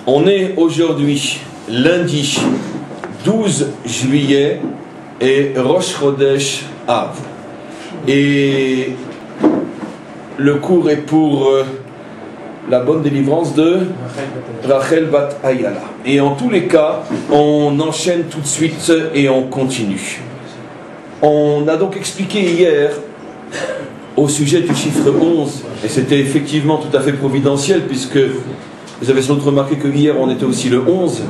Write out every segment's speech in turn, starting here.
On est aujourd'hui lundi 12 juillet et Rosh Chodesh Av. Et le cours est pour la bonne délivrance de Rachel Bat Ayala. Et en tous les cas, on enchaîne tout de suite et on continue. On a donc expliqué hier au sujet du chiffre 11, et c'était effectivement tout à fait providentiel, puisque vous avez sans doute remarqué que hier on était aussi le 11.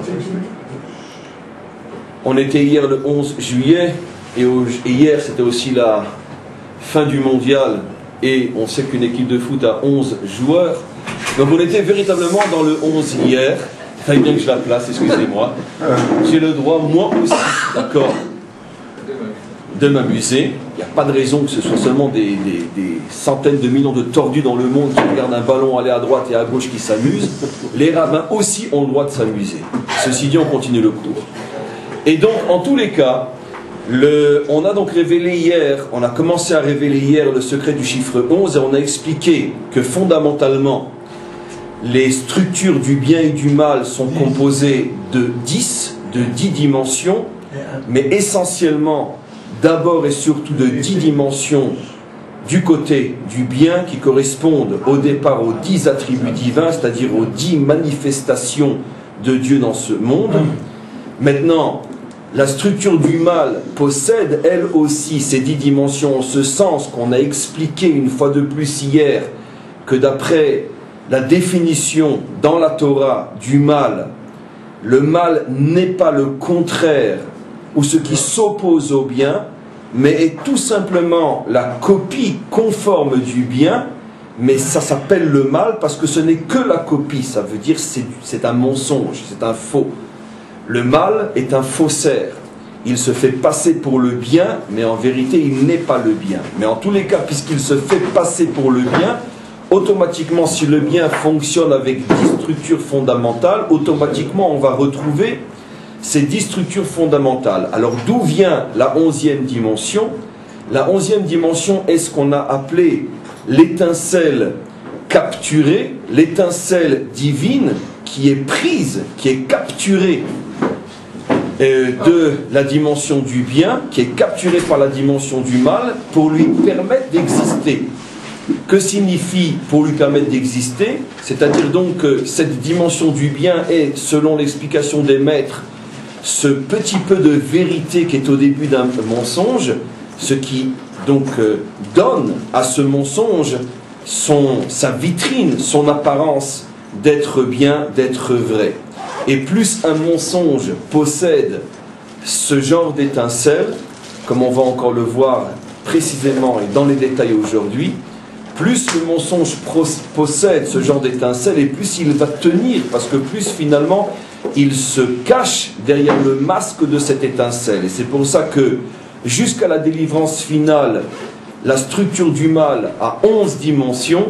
On était hier le 11 juillet, et hier c'était aussi la fin du mondial, et on sait qu'une équipe de foot a 11 joueurs. Donc on était véritablement dans le 11 hier. Il fallait bien que je la place, excusez-moi. J'ai le droit, moi aussi, d'accord, de m'amuser. Il n'y a pas de raison que ce soit seulement des centaines de millions de tordus dans le monde qui regardent un ballon aller à droite et à gauche qui s'amusent. Les rabbins aussi ont le droit de s'amuser. Ceci dit, on continue le cours. Et donc, en tous les cas, on a donc révélé hier, on a commencé à révéler hier le secret du chiffre 11 et on a expliqué que fondamentalement, les structures du bien et du mal sont composées de 10 dimensions, mais essentiellement, d'abord et surtout de 10 dimensions du côté du bien qui correspondent au départ aux 10 attributs divins, c'est-à-dire aux 10 manifestations de Dieu dans ce monde. Maintenant, la structure du mal possède elle aussi ces 10 dimensions, en ce sens qu'on a expliqué une fois de plus hier que d'après la définition dans la Torah du mal, le mal n'est pas le contraire ou ce qui s'oppose au bien, mais est tout simplement la copie conforme du bien, mais ça s'appelle le mal parce que ce n'est que la copie, ça veut dire c'est un mensonge, c'est un faux. Le mal est un faussaire, il se fait passer pour le bien, mais en vérité il n'est pas le bien. Mais en tous les cas, puisqu'il se fait passer pour le bien, automatiquement si le bien fonctionne avec 10 structures fondamentales, automatiquement on va retrouver ces 10 structures fondamentales. Alors d'où vient la 11e dimension? La 11e dimension est ce qu'on a appelé l'étincelle capturée, l'étincelle divine qui est prise, qui est capturée de la dimension du bien, qui est capturée par la dimension du mal pour lui permettre d'exister. Que signifie pour lui permettre d'exister? C'est-à-dire donc que cette dimension du bien est, selon l'explication des maîtres, ce petit peu de vérité qui est au début d'un mensonge, ce qui donc donne à ce mensonge sa vitrine, son apparence d'être bien, d'être vrai. Et plus un mensonge possède ce genre d'étincelle, comme on va encore le voir précisément et dans les détails aujourd'hui, plus le mensonge possède ce genre d'étincelle et plus il va tenir, parce que plus finalement il se cache derrière le masque de cette étincelle. Et c'est pour ça que jusqu'à la délivrance finale, la structure du mal a 11 dimensions,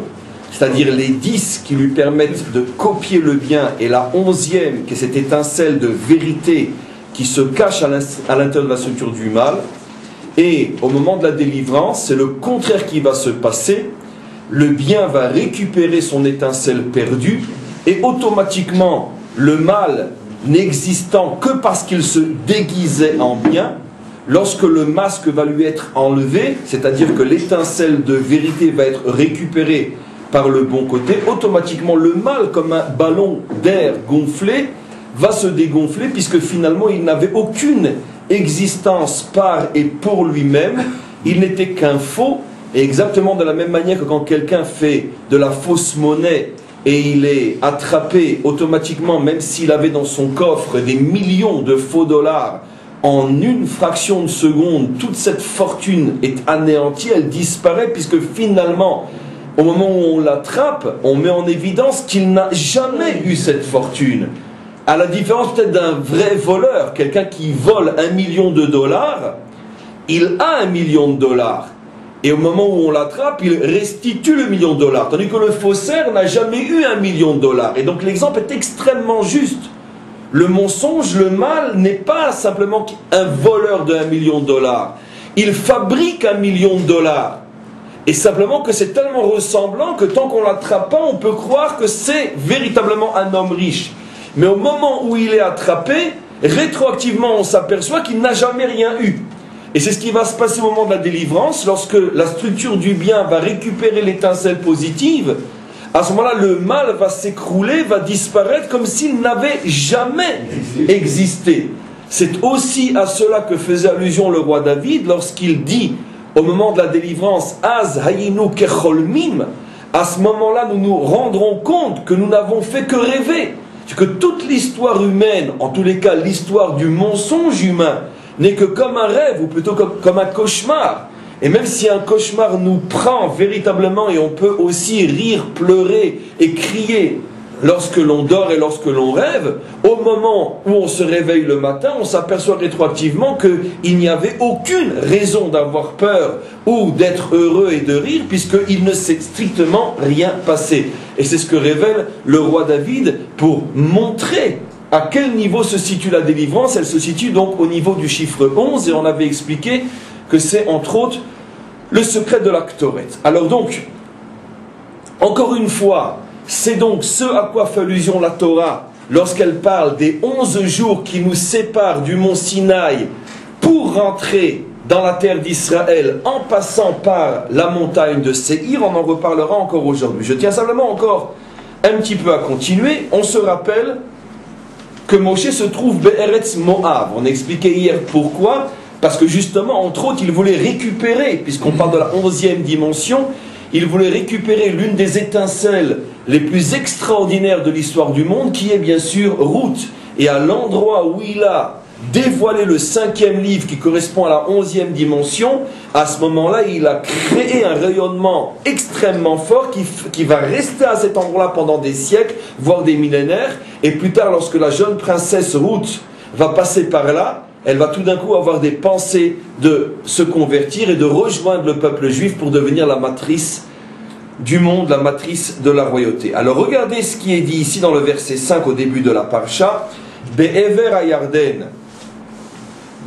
c'est-à-dire les 10 qui lui permettent de copier le bien, et la 11e qui est cette étincelle de vérité qui se cache à l'intérieur de la structure du mal. Et au moment de la délivrance, c'est le contraire qui va se passer. Le bien va récupérer son étincelle perdue et automatiquement le mal n'existant que parce qu'il se déguisait en bien, lorsque le masque va lui être enlevé, c'est-à-dire que l'étincelle de vérité va être récupérée par le bon côté, automatiquement le mal, comme un ballon d'air gonflé, va se dégonfler puisque finalement il n'avait aucune existence par et pour lui-même, il n'était qu'un faux. Et exactement de la même manière que quand quelqu'un fait de la fausse monnaie et il est attrapé automatiquement, même s'il avait dans son coffre des millions de faux dollars, en une fraction de seconde, toute cette fortune est anéantie, elle disparaît, puisque finalement, au moment où on l'attrape, on met en évidence qu'il n'a jamais eu cette fortune. À la différence peut-être d'un vrai voleur, quelqu'un qui vole 1 million de dollars, il a 1 million de dollars. Et au moment où on l'attrape, il restitue le 1 million de dollars. Tandis que le faussaire n'a jamais eu 1 million de dollars. Et donc l'exemple est extrêmement juste. Le mensonge, le mal, n'est pas simplement un voleur de 1 million de dollars. Il fabrique 1 million de dollars. Et simplement que c'est tellement ressemblant que tant qu'on ne l'attrape pas, on peut croire que c'est véritablement un homme riche. Mais au moment où il est attrapé, rétroactivement, on s'aperçoit qu'il n'a jamais rien eu. Et c'est ce qui va se passer au moment de la délivrance, lorsque la structure du bien va récupérer l'étincelle positive. À ce moment-là, le mal va s'écrouler, va disparaître comme s'il n'avait jamais existé. C'est aussi à cela que faisait allusion le roi David lorsqu'il dit, au moment de la délivrance, « Az hayinu kecholmim » à ce moment-là, nous nous rendrons compte que nous n'avons fait que rêver. Que toute l'histoire humaine, en tous les cas l'histoire du mensonge humain, n'est que comme un rêve, ou plutôt comme un cauchemar. Et même si un cauchemar nous prend véritablement, et on peut aussi rire, pleurer et crier lorsque l'on dort et lorsque l'on rêve, au moment où on se réveille le matin, on s'aperçoit rétroactivement qu'il n'y avait aucune raison d'avoir peur ou d'être heureux et de rire, puisqu'il ne s'est strictement rien passé. Et c'est ce que révèle le roi David pour montrer à quel niveau se situe la délivrance. Elle se situe donc au niveau du chiffre 11, et on avait expliqué que c'est entre autres le secret de la Ktoret. Alors donc, encore une fois, c'est donc ce à quoi fait allusion la Torah lorsqu'elle parle des 11 jours qui nous séparent du mont Sinaï pour rentrer dans la terre d'Israël en passant par la montagne de Séhir. On en reparlera encore aujourd'hui. Je tiens simplement encore un petit peu à continuer. On se rappelle que Moshe se trouve Be'eretz Moab. On expliquait hier pourquoi. Parce que justement, entre autres, il voulait récupérer, puisqu'on parle de la 11e dimension, il voulait récupérer l'une des étincelles les plus extraordinaires de l'histoire du monde, qui est bien sûr Ruth. Et à l'endroit où il a dévoilé le 5e livre, qui correspond à la 11e dimension, à ce moment-là, il a créé un rayonnement extrêmement fort qui va rester à cet endroit-là pendant des siècles, voire des millénaires. Et plus tard, lorsque la jeune princesse Ruth va passer par là, elle va tout d'un coup avoir des pensées de se convertir et de rejoindre le peuple juif pour devenir la matrice du monde, la matrice de la royauté. Alors regardez ce qui est dit ici dans le verset 5 au début de la Parsha. Be'ever hayarden,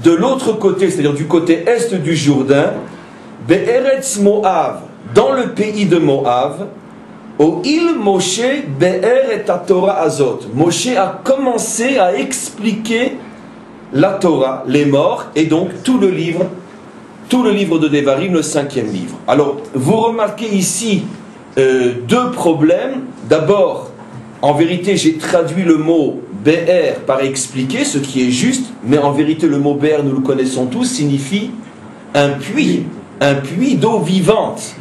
de l'autre côté, c'est-à-dire du côté est du Jourdain, Be'eretz Moav, dans le pays de Moav, au il Moshe Be'er et Torah Azot. Moshe a commencé à expliquer la Torah, les morts, et donc tout le livre de Devarim, le 5e livre. Alors, vous remarquez ici deux problèmes. D'abord, en vérité, j'ai traduit le mot Be'er par expliquer, ce qui est juste, mais en vérité, le mot Be'er, nous le connaissons tous, signifie un puits d'eau vivante.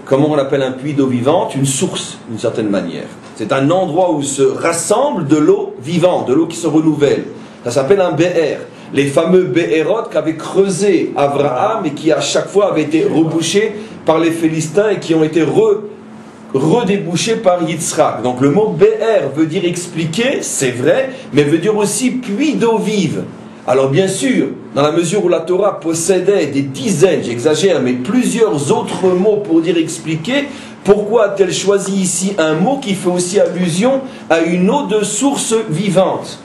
Comment on appelle un puits d'eau vivante? Une source, d'une certaine manière. C'est un endroit où se rassemble de l'eau vivante, de l'eau qui se renouvelle. Ça s'appelle un Be'er. Les fameux Be'erot qu'avait creusé Abraham et qui à chaque fois avaient été rebouchés par les Philistins et qui ont été redébouchés par Yitzhak. Donc le mot Be'er veut dire expliquer, c'est vrai, mais veut dire aussi puits d'eau vive. Alors bien sûr, dans la mesure où la Torah possédait des dizaines, j'exagère, mais plusieurs autres mots pour dire expliquer, pourquoi a-t-elle choisi ici un mot qui fait aussi allusion à une eau de source vivante?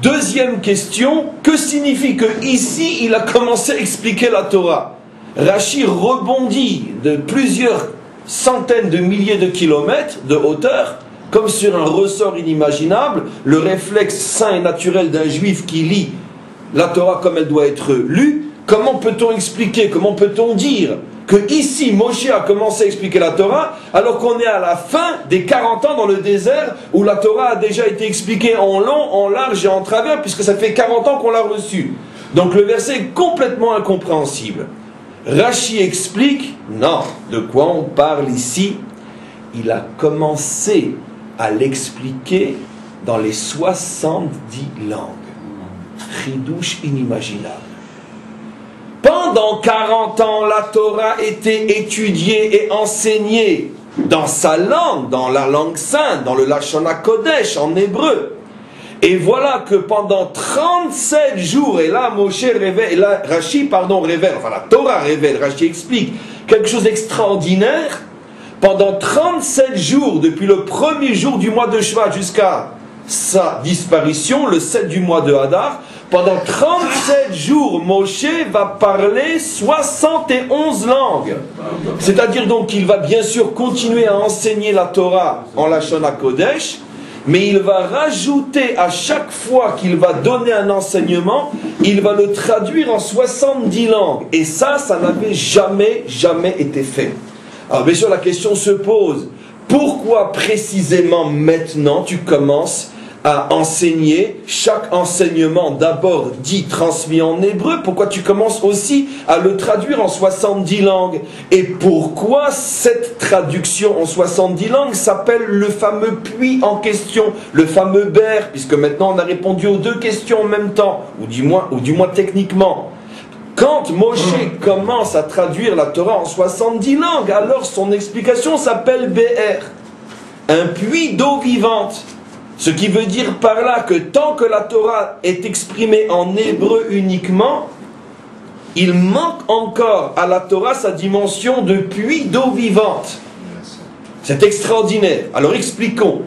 Deuxième question, que signifie que ici il a commencé à expliquer la Torah? Rachi rebondit de plusieurs centaines de milliers de kilomètres de hauteur, comme sur un ressort inimaginable, le réflexe sain et naturel d'un juif qui lit la Torah comme elle doit être lue. Comment peut-on expliquer, comment peut-on dire que ici Moshe a commencé à expliquer la Torah alors qu'on est à la fin des 40 ans dans le désert où la Torah a déjà été expliquée en long, en large et en travers, puisque ça fait 40 ans qu'on l'a reçue. Donc le verset est complètement incompréhensible. Rachi explique, non, de quoi on parle ici? Il a commencé à l'expliquer dans les 70 langues. Chidouche inimaginable. Pendant 40 ans, la Torah était étudiée et enseignée dans sa langue, dans la langue sainte, dans le Lashon HaKodesh, en hébreu. Et voilà que pendant 37 jours, et là Moshe révèle, et là Rachi, révèle, enfin la Torah révèle, Rachi explique quelque chose d'extraordinaire. Pendant 37 jours, depuis le premier jour du mois de Shvat jusqu'à sa disparition, le 7 du mois de Hadar, pendant 37 jours, Moshe va parler 71 langues. C'est-à-dire donc qu'il va bien sûr continuer à enseigner la Torah en Lashon HaKodesh, mais il va rajouter à chaque fois qu'il va donner un enseignement, il va le traduire en 70 langues. Et ça n'avait jamais été fait. Alors bien sûr la question se pose, pourquoi précisément maintenant tu commences à enseigner chaque enseignement d'abord dit transmis en hébreu? Pourquoi tu commences aussi à le traduire en 70 langues? Et pourquoi cette traduction en 70 langues s'appelle le fameux puits en question, le fameux ber, puisque maintenant on a répondu aux deux questions en même temps, ou du moins techniquement. Quand Moshe commence à traduire la Torah en 70 langues, alors son explication s'appelle Be'er, un puits d'eau vivante. Ce qui veut dire par là que tant que la Torah est exprimée en hébreu uniquement, il manque encore à la Torah sa dimension de puits d'eau vivante. C'est extraordinaire. Alors expliquons.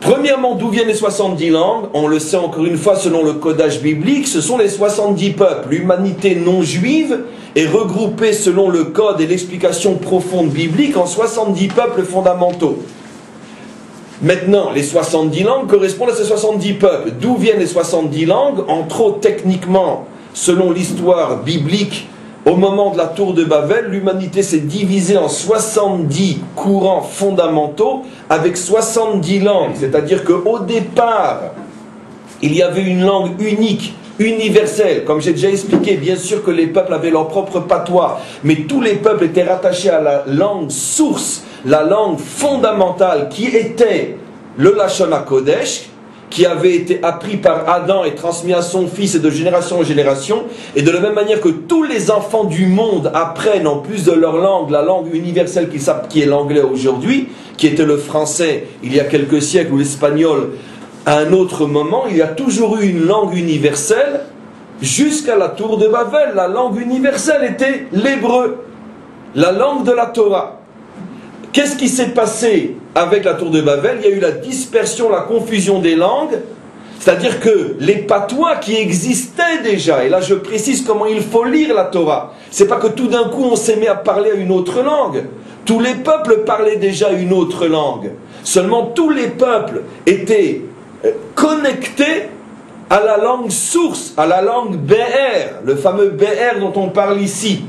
Premièrement, d'où viennent les 70 langues? On le sait encore une fois selon le codage biblique, ce sont les 70 peuples. L'humanité non juive est regroupée selon le code et l'explication profonde biblique en 70 peuples fondamentaux. Maintenant, les 70 langues correspondent à ces 70 peuples. D'où viennent les 70 langues? Entre autres, techniquement, selon l'histoire biblique, au moment de la tour de Babel, l'humanité s'est divisée en 70 courants fondamentaux avec 70 langues. C'est-à-dire qu'au départ, il y avait une langue unique, universelle. Comme j'ai déjà expliqué, bien sûr que les peuples avaient leur propre patois, mais tous les peuples étaient rattachés à la langue source, la langue fondamentale qui était le Lashon HaKodesh, qui avait été appris par Adam et transmis à son fils et de génération en génération, et de la même manière que tous les enfants du monde apprennent en plus de leur langue, la langue universelle qui est l'anglais aujourd'hui, qui était le français il y a quelques siècles, ou l'espagnol à un autre moment, il y a toujours eu une langue universelle jusqu'à la tour de Babel. La langue universelle était l'hébreu, la langue de la Torah. Qu'est-ce qui s'est passé avec la tour de Babel? Il y a eu la dispersion, la confusion des langues, c'est-à-dire que les patois qui existaient déjà, et là je précise comment il faut lire la Torah, c'est pas que tout d'un coup on s'est mis à parler une autre langue. Tous les peuples parlaient déjà une autre langue. Seulement tous les peuples étaient connectés à la langue source, à la langue Be'er, le fameux Be'er dont on parle ici.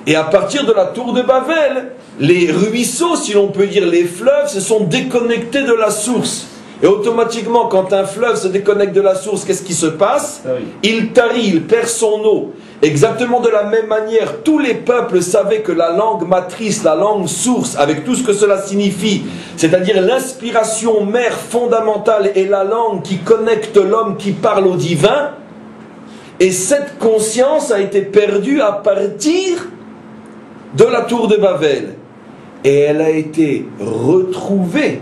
Et à partir de la tour de Babel, les ruisseaux, si l'on peut dire les fleuves, se sont déconnectés de la source. Et automatiquement, quand un fleuve se déconnecte de la source, qu'est-ce qui se passe? Il tarit, il perd son eau. Exactement de la même manière, tous les peuples savaient que la langue matrice, la langue source, avec tout ce que cela signifie, c'est-à-dire l'inspiration mère fondamentale est la langue qui connecte l'homme qui parle au divin. Et cette conscience a été perdue à partir de la tour de Babel. Et elle a été retrouvée,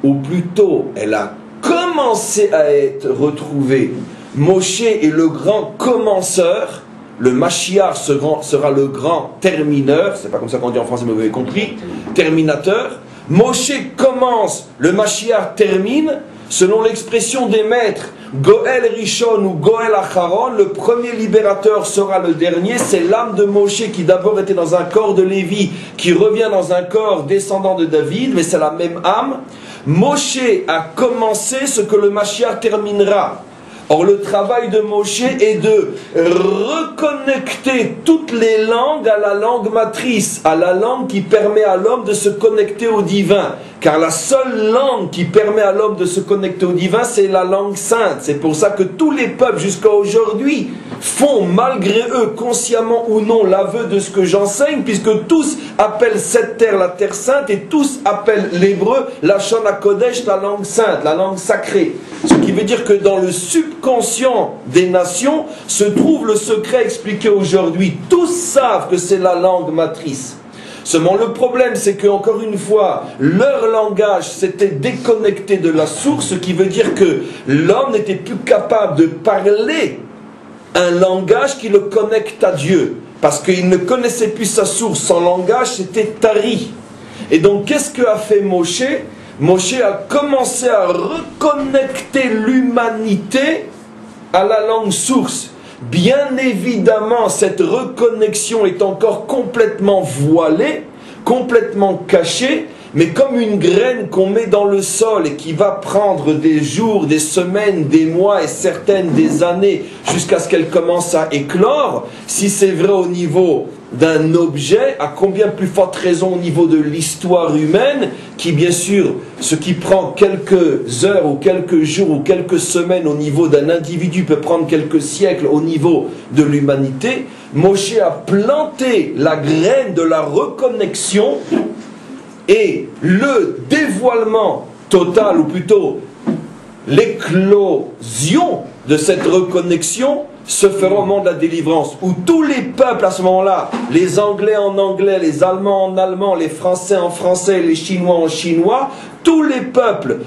ou plutôt elle a commencé à être retrouvée. Moshe est le grand commenceur, le Mashiach sera le grand termineur, c'est pas comme ça qu'on dit en français mais vous avez compris, terminateur. Moshe commence, le Mashiach termine, selon l'expression des maîtres, Goël Rishon ou Goël Acharon, le premier libérateur sera le dernier, c'est l'âme de Moshe qui d'abord était dans un corps de Lévi, qui revient dans un corps descendant de David, mais c'est la même âme. Moshe a commencé ce que le Mashiach terminera. Or le travail de Moshe est de reconnecter toutes les langues à la langue matrice, à la langue qui permet à l'homme de se connecter au divin. Car la seule langue qui permet à l'homme de se connecter au divin, c'est la langue sainte. C'est pour ça que tous les peuples jusqu'à aujourd'hui font, malgré eux, consciemment ou non, l'aveu de ce que j'enseigne, puisque tous appellent cette terre la terre sainte et tous appellent l'hébreu la Lashon HaKodesh, la langue sainte, la langue sacrée. Ce qui veut dire que dans le subconscient des nations se trouve le secret expliqué aujourd'hui. Tous savent que c'est la langue matrice. Seulement le problème c'est que, encore une fois, leur langage s'était déconnecté de la source, ce qui veut dire que l'homme n'était plus capable de parler un langage qui le connecte à Dieu, parce qu'il ne connaissait plus sa source. Son langage c'était tari. Et donc qu'est-ce qu'a fait Moshe? Moshe a commencé à reconnecter l'humanité à la langue source. Bien évidemment, cette reconnexion est encore complètement voilée, complètement cachée, mais comme une graine qu'on met dans le sol et qui va prendre des jours, des semaines, des mois et certaines des années jusqu'à ce qu'elle commence à éclore, si c'est vrai au niveau d'un objet, à combien plus forte raison au niveau de l'histoire humaine, qui bien sûr, ce qui prend quelques heures ou quelques jours ou quelques semaines au niveau d'un individu peut prendre quelques siècles au niveau de l'humanité. Moshe a planté la graine de la reconnexion et le dévoilement total, ou plutôt l'éclosion de cette reconnexion se fera au moment de la délivrance, où tous les peuples à ce moment-là, les Anglais en anglais, les Allemands en allemand, les Français en français, les Chinois en chinois, tous les peuples,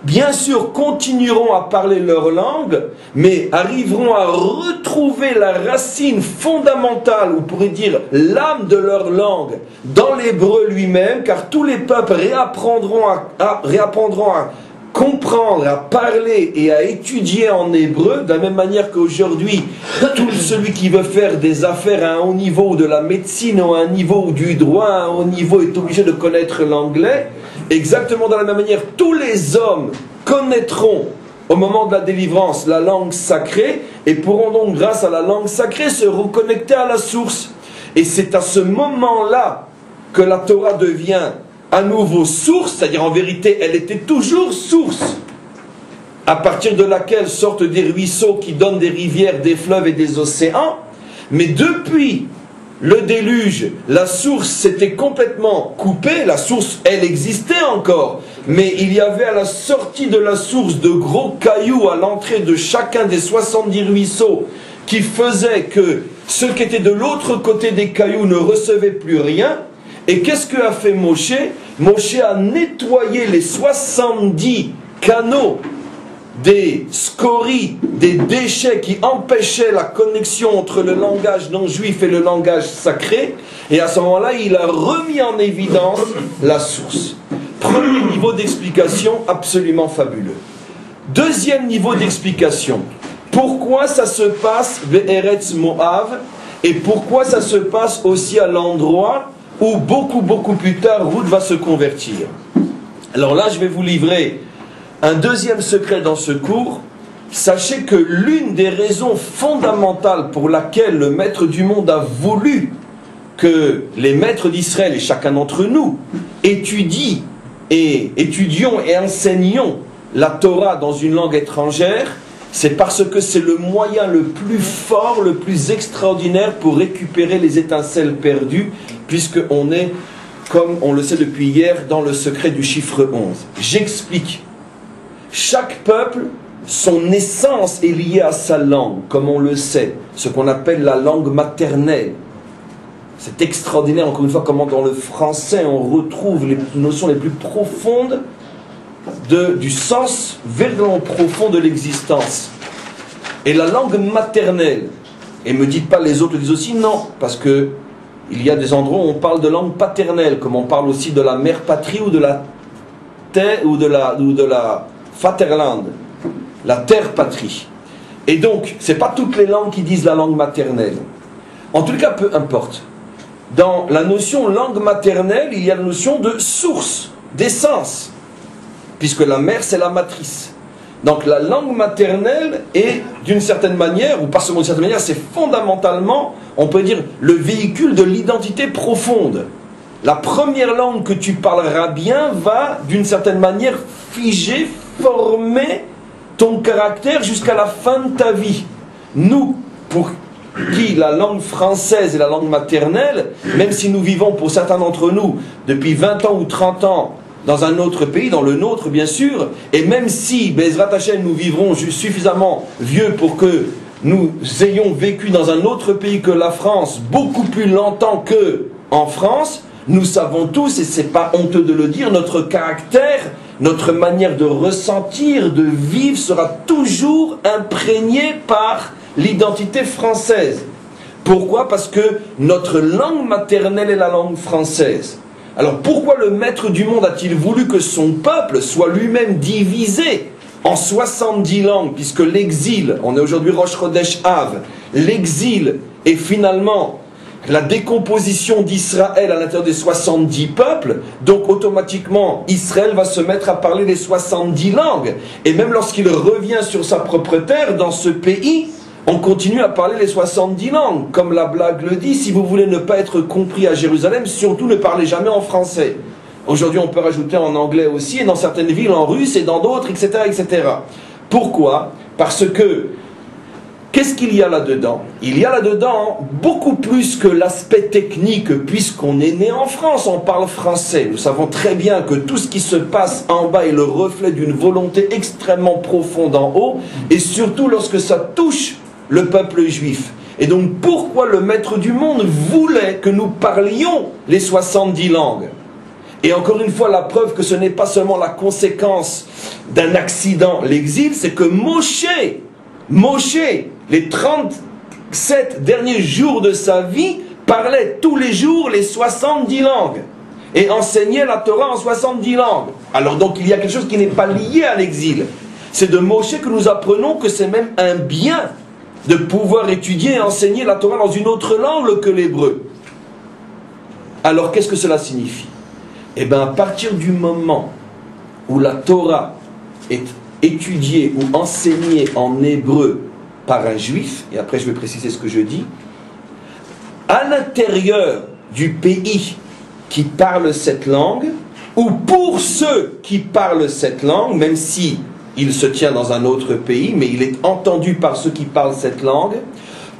bien sûr, continueront à parler leur langue, mais arriveront à retrouver la racine fondamentale, ou on pourrait dire l'âme de leur langue, dans l'hébreu lui-même, car tous les peuples réapprendront à comprendre, à parler et à étudier en hébreu, de la même manière qu'aujourd'hui, tout celui qui veut faire des affaires à un haut niveau de la médecine ou à un niveau du droit, à un haut niveau est obligé de connaître l'anglais. Exactement de la même manière, tous les hommes connaîtront au moment de la délivrance la langue sacrée et pourront donc grâce à la langue sacrée se reconnecter à la source. Et c'est à ce moment-là que la Torah devient à nouveau source, c'est-à-dire en vérité elle était toujours source, à partir de laquelle sortent des ruisseaux qui donnent des rivières, des fleuves et des océans, mais depuis le déluge, la source s'était complètement coupée, la source elle existait encore, mais il y avait à la sortie de la source de gros cailloux à l'entrée de chacun des 70 ruisseaux qui faisaient que ceux qui étaient de l'autre côté des cailloux ne recevaient plus rien. Et qu'est-ce que a fait Moshe? Moshe a nettoyé les 70 canaux des scories, des déchets qui empêchaient la connexion entre le langage non juif et le langage sacré, et à ce moment-là, il a remis en évidence la source. Premier niveau d'explication absolument fabuleux. Deuxième niveau d'explication, pourquoi ça se passe Be'eretz Moav, et pourquoi ça se passe aussi à l'endroit où beaucoup plus tard Ruth va se convertir. Alors là, je vais vous livrer un deuxième secret dans ce cours. Sachez que l'une des raisons fondamentales pour laquelle le maître du monde a voulu que les maîtres d'Israël et chacun d'entre nous étudions et enseignons la Torah dans une langue étrangère, c'est parce que c'est le moyen le plus fort, le plus extraordinaire pour récupérer les étincelles perdues, puisqu'on est, comme on le sait depuis hier, dans le secret du chiffre 11. J'explique. Chaque peuple, son essence est liée à sa langue, comme on le sait, ce qu'on appelle la langue maternelle. C'est extraordinaire, encore une fois, comment dans le français on retrouve les notions les plus profondes du sens vraiment profond de l'existence. Et la langue maternelle, et me dites pas les autres le disent aussi, non, parce que il y a des endroits où on parle de langue paternelle, comme on parle aussi de la mère patrie ou de la terre ou de la Vaterland, la terre patrie. Et donc, c'est pas toutes les langues qui disent la langue maternelle. En tout cas, peu importe. Dans la notion langue maternelle, il y a la notion de source, d'essence, puisque la mère c'est la matrice. Donc la langue maternelle est d'une certaine manière, ou pas seulement d'une certaine manière, c'est fondamentalement, on peut dire, le véhicule de l'identité profonde. La première langue que tu parleras bien va d'une certaine manière figer, former ton caractère jusqu'à la fin de ta vie. Nous, pour qui la langue française est la langue maternelle, même si nous vivons pour certains d'entre nous depuis 20 ans ou 30 ans dans un autre pays, dans le nôtre bien sûr, et même si, Bezrat Hashem, nous vivrons suffisamment vieux pour que nous ayons vécu dans un autre pays que la France, beaucoup plus longtemps qu'en France, nous savons tous, et c'est pas honteux de le dire, notre caractère, notre manière de ressentir, de vivre sera toujours imprégné par l'identité française. Pourquoi? Parce que notre langue maternelle est la langue française. Alors pourquoi le maître du monde a-t-il voulu que son peuple soit lui-même divisé en 70 langues, puisque l'exil, on est aujourd'hui Rosh Chodesh Av, l'exil est finalement la décomposition d'Israël à l'intérieur des 70 peuples, donc automatiquement Israël va se mettre à parler les 70 langues. Et même lorsqu'il revient sur sa propre terre, dans ce pays, on continue à parler les 70 langues. Comme la blague le dit, si vous voulez ne pas être compris à Jérusalem, surtout ne parlez jamais en français. Aujourd'hui on peut rajouter en anglais aussi, et dans certaines villes en russe, et dans d'autres, etc., etc. Pourquoi? Parce que qu'est-ce qu'il y a là-dedans? Il y a là-dedans beaucoup plus que l'aspect technique, puisqu'on est né en France, on parle français. Nous savons très bien que tout ce qui se passe en bas est le reflet d'une volonté extrêmement profonde en haut, et surtout lorsque ça touche le peuple juif. Et donc pourquoi le maître du monde voulait que nous parlions les 70 langues? Et encore une fois, la preuve que ce n'est pas seulement la conséquence d'un accident, l'exil, c'est que Moshe, les 37 derniers jours de sa vie, parlait tous les jours les 70 langues et enseignait la Torah en 70 langues. Alors donc il y a quelque chose qui n'est pas lié à l'exil. C'est de Moshe que nous apprenons que c'est même un bien de pouvoir étudier et enseigner la Torah dans une autre langue que l'hébreu. Alors qu'est-ce que cela signifie? Eh bien, à partir du moment où la Torah est étudiée ou enseignée en hébreu par un juif, et après je vais préciser ce que je dis, à l'intérieur du pays qui parle cette langue, ou pour ceux qui parlent cette langue, même si il se tient dans un autre pays, mais il est entendu par ceux qui parlent cette langue,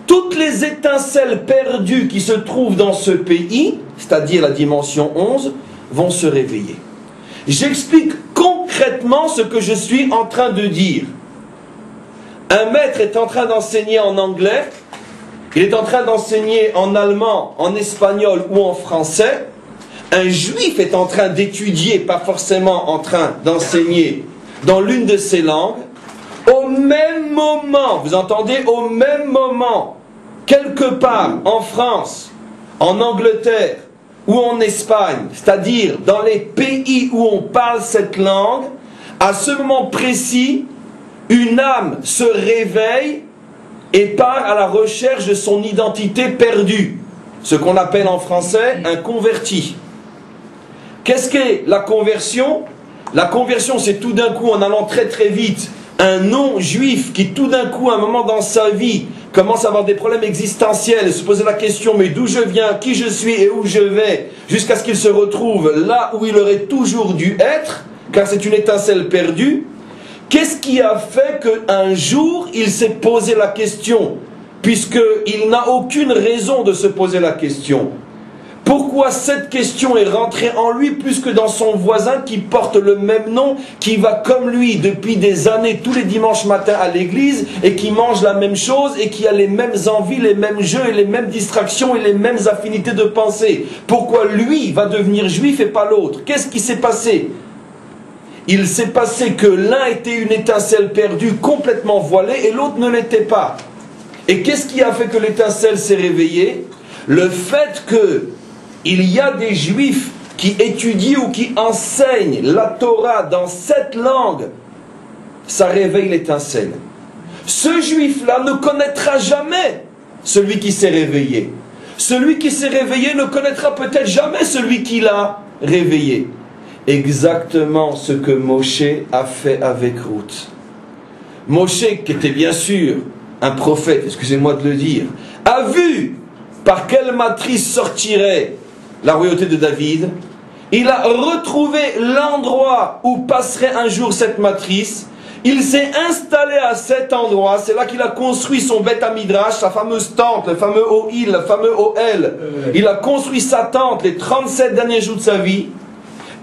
toutes les étincelles perdues qui se trouvent dans ce pays, c'est-à-dire la dimension 11, vont se réveiller. J'explique concrètement ce que je suis en train de dire. Un maître est en train d'enseigner en anglais, il est en train d'enseigner en allemand, en espagnol ou en français. Un juif est en train d'étudier, pas forcément en train d'enseigner dans l'une de ces langues. Au même moment, vous entendez, au même moment, quelque part en France, en Angleterre, ou en Espagne, c'est-à-dire dans les pays où on parle cette langue, à ce moment précis, une âme se réveille et part à la recherche de son identité perdue, ce qu'on appelle en français un converti. Qu'est-ce qu'est la conversion? La conversion, c'est tout d'un coup, en allant très très vite, un non-juif qui tout d'un coup, à un moment dans sa vie, commence à avoir des problèmes existentiels et se poser la question, mais d'où je viens, qui je suis et où je vais, jusqu'à ce qu'il se retrouve là où il aurait toujours dû être, car c'est une étincelle perdue. Qu'est-ce qui a fait qu'un jour il s'est posé la question, puisqu'il n'a aucune raison de se poser la question? Pourquoi cette question est rentrée en lui plus que dans son voisin qui porte le même nom, qui va comme lui depuis des années tous les dimanches matins à l'église et qui mange la même chose et qui a les mêmes envies, les mêmes jeux et les mêmes distractions et les mêmes affinités de pensée? Pourquoi lui va devenir juif et pas l'autre? Qu'est-ce qui s'est passé? Il s'est passé que l'un était une étincelle perdue complètement voilée et l'autre ne l'était pas. Et qu'est-ce qui a fait que l'étincelle s'est réveillée? Le fait que il y a des juifs qui étudient ou qui enseignent la Torah dans cette langue, ça réveille l'étincelle. Ce juif-là ne connaîtra jamais celui qui s'est réveillé. Celui qui s'est réveillé ne connaîtra peut-être jamais celui qui l'a réveillé. Exactement ce que Moshe a fait avec Ruth. Moshe, qui était bien sûr un prophète, excusez-moi de le dire, a vu par quelle matrice sortirait la royauté de David. Il a retrouvé l'endroit où passerait un jour cette matrice. Il s'est installé à cet endroit. C'est là qu'il a construit son Beth Midrash, sa fameuse tente, le fameux Ohil, le fameux Ohel. Il a construit sa tente les 37 derniers jours de sa vie.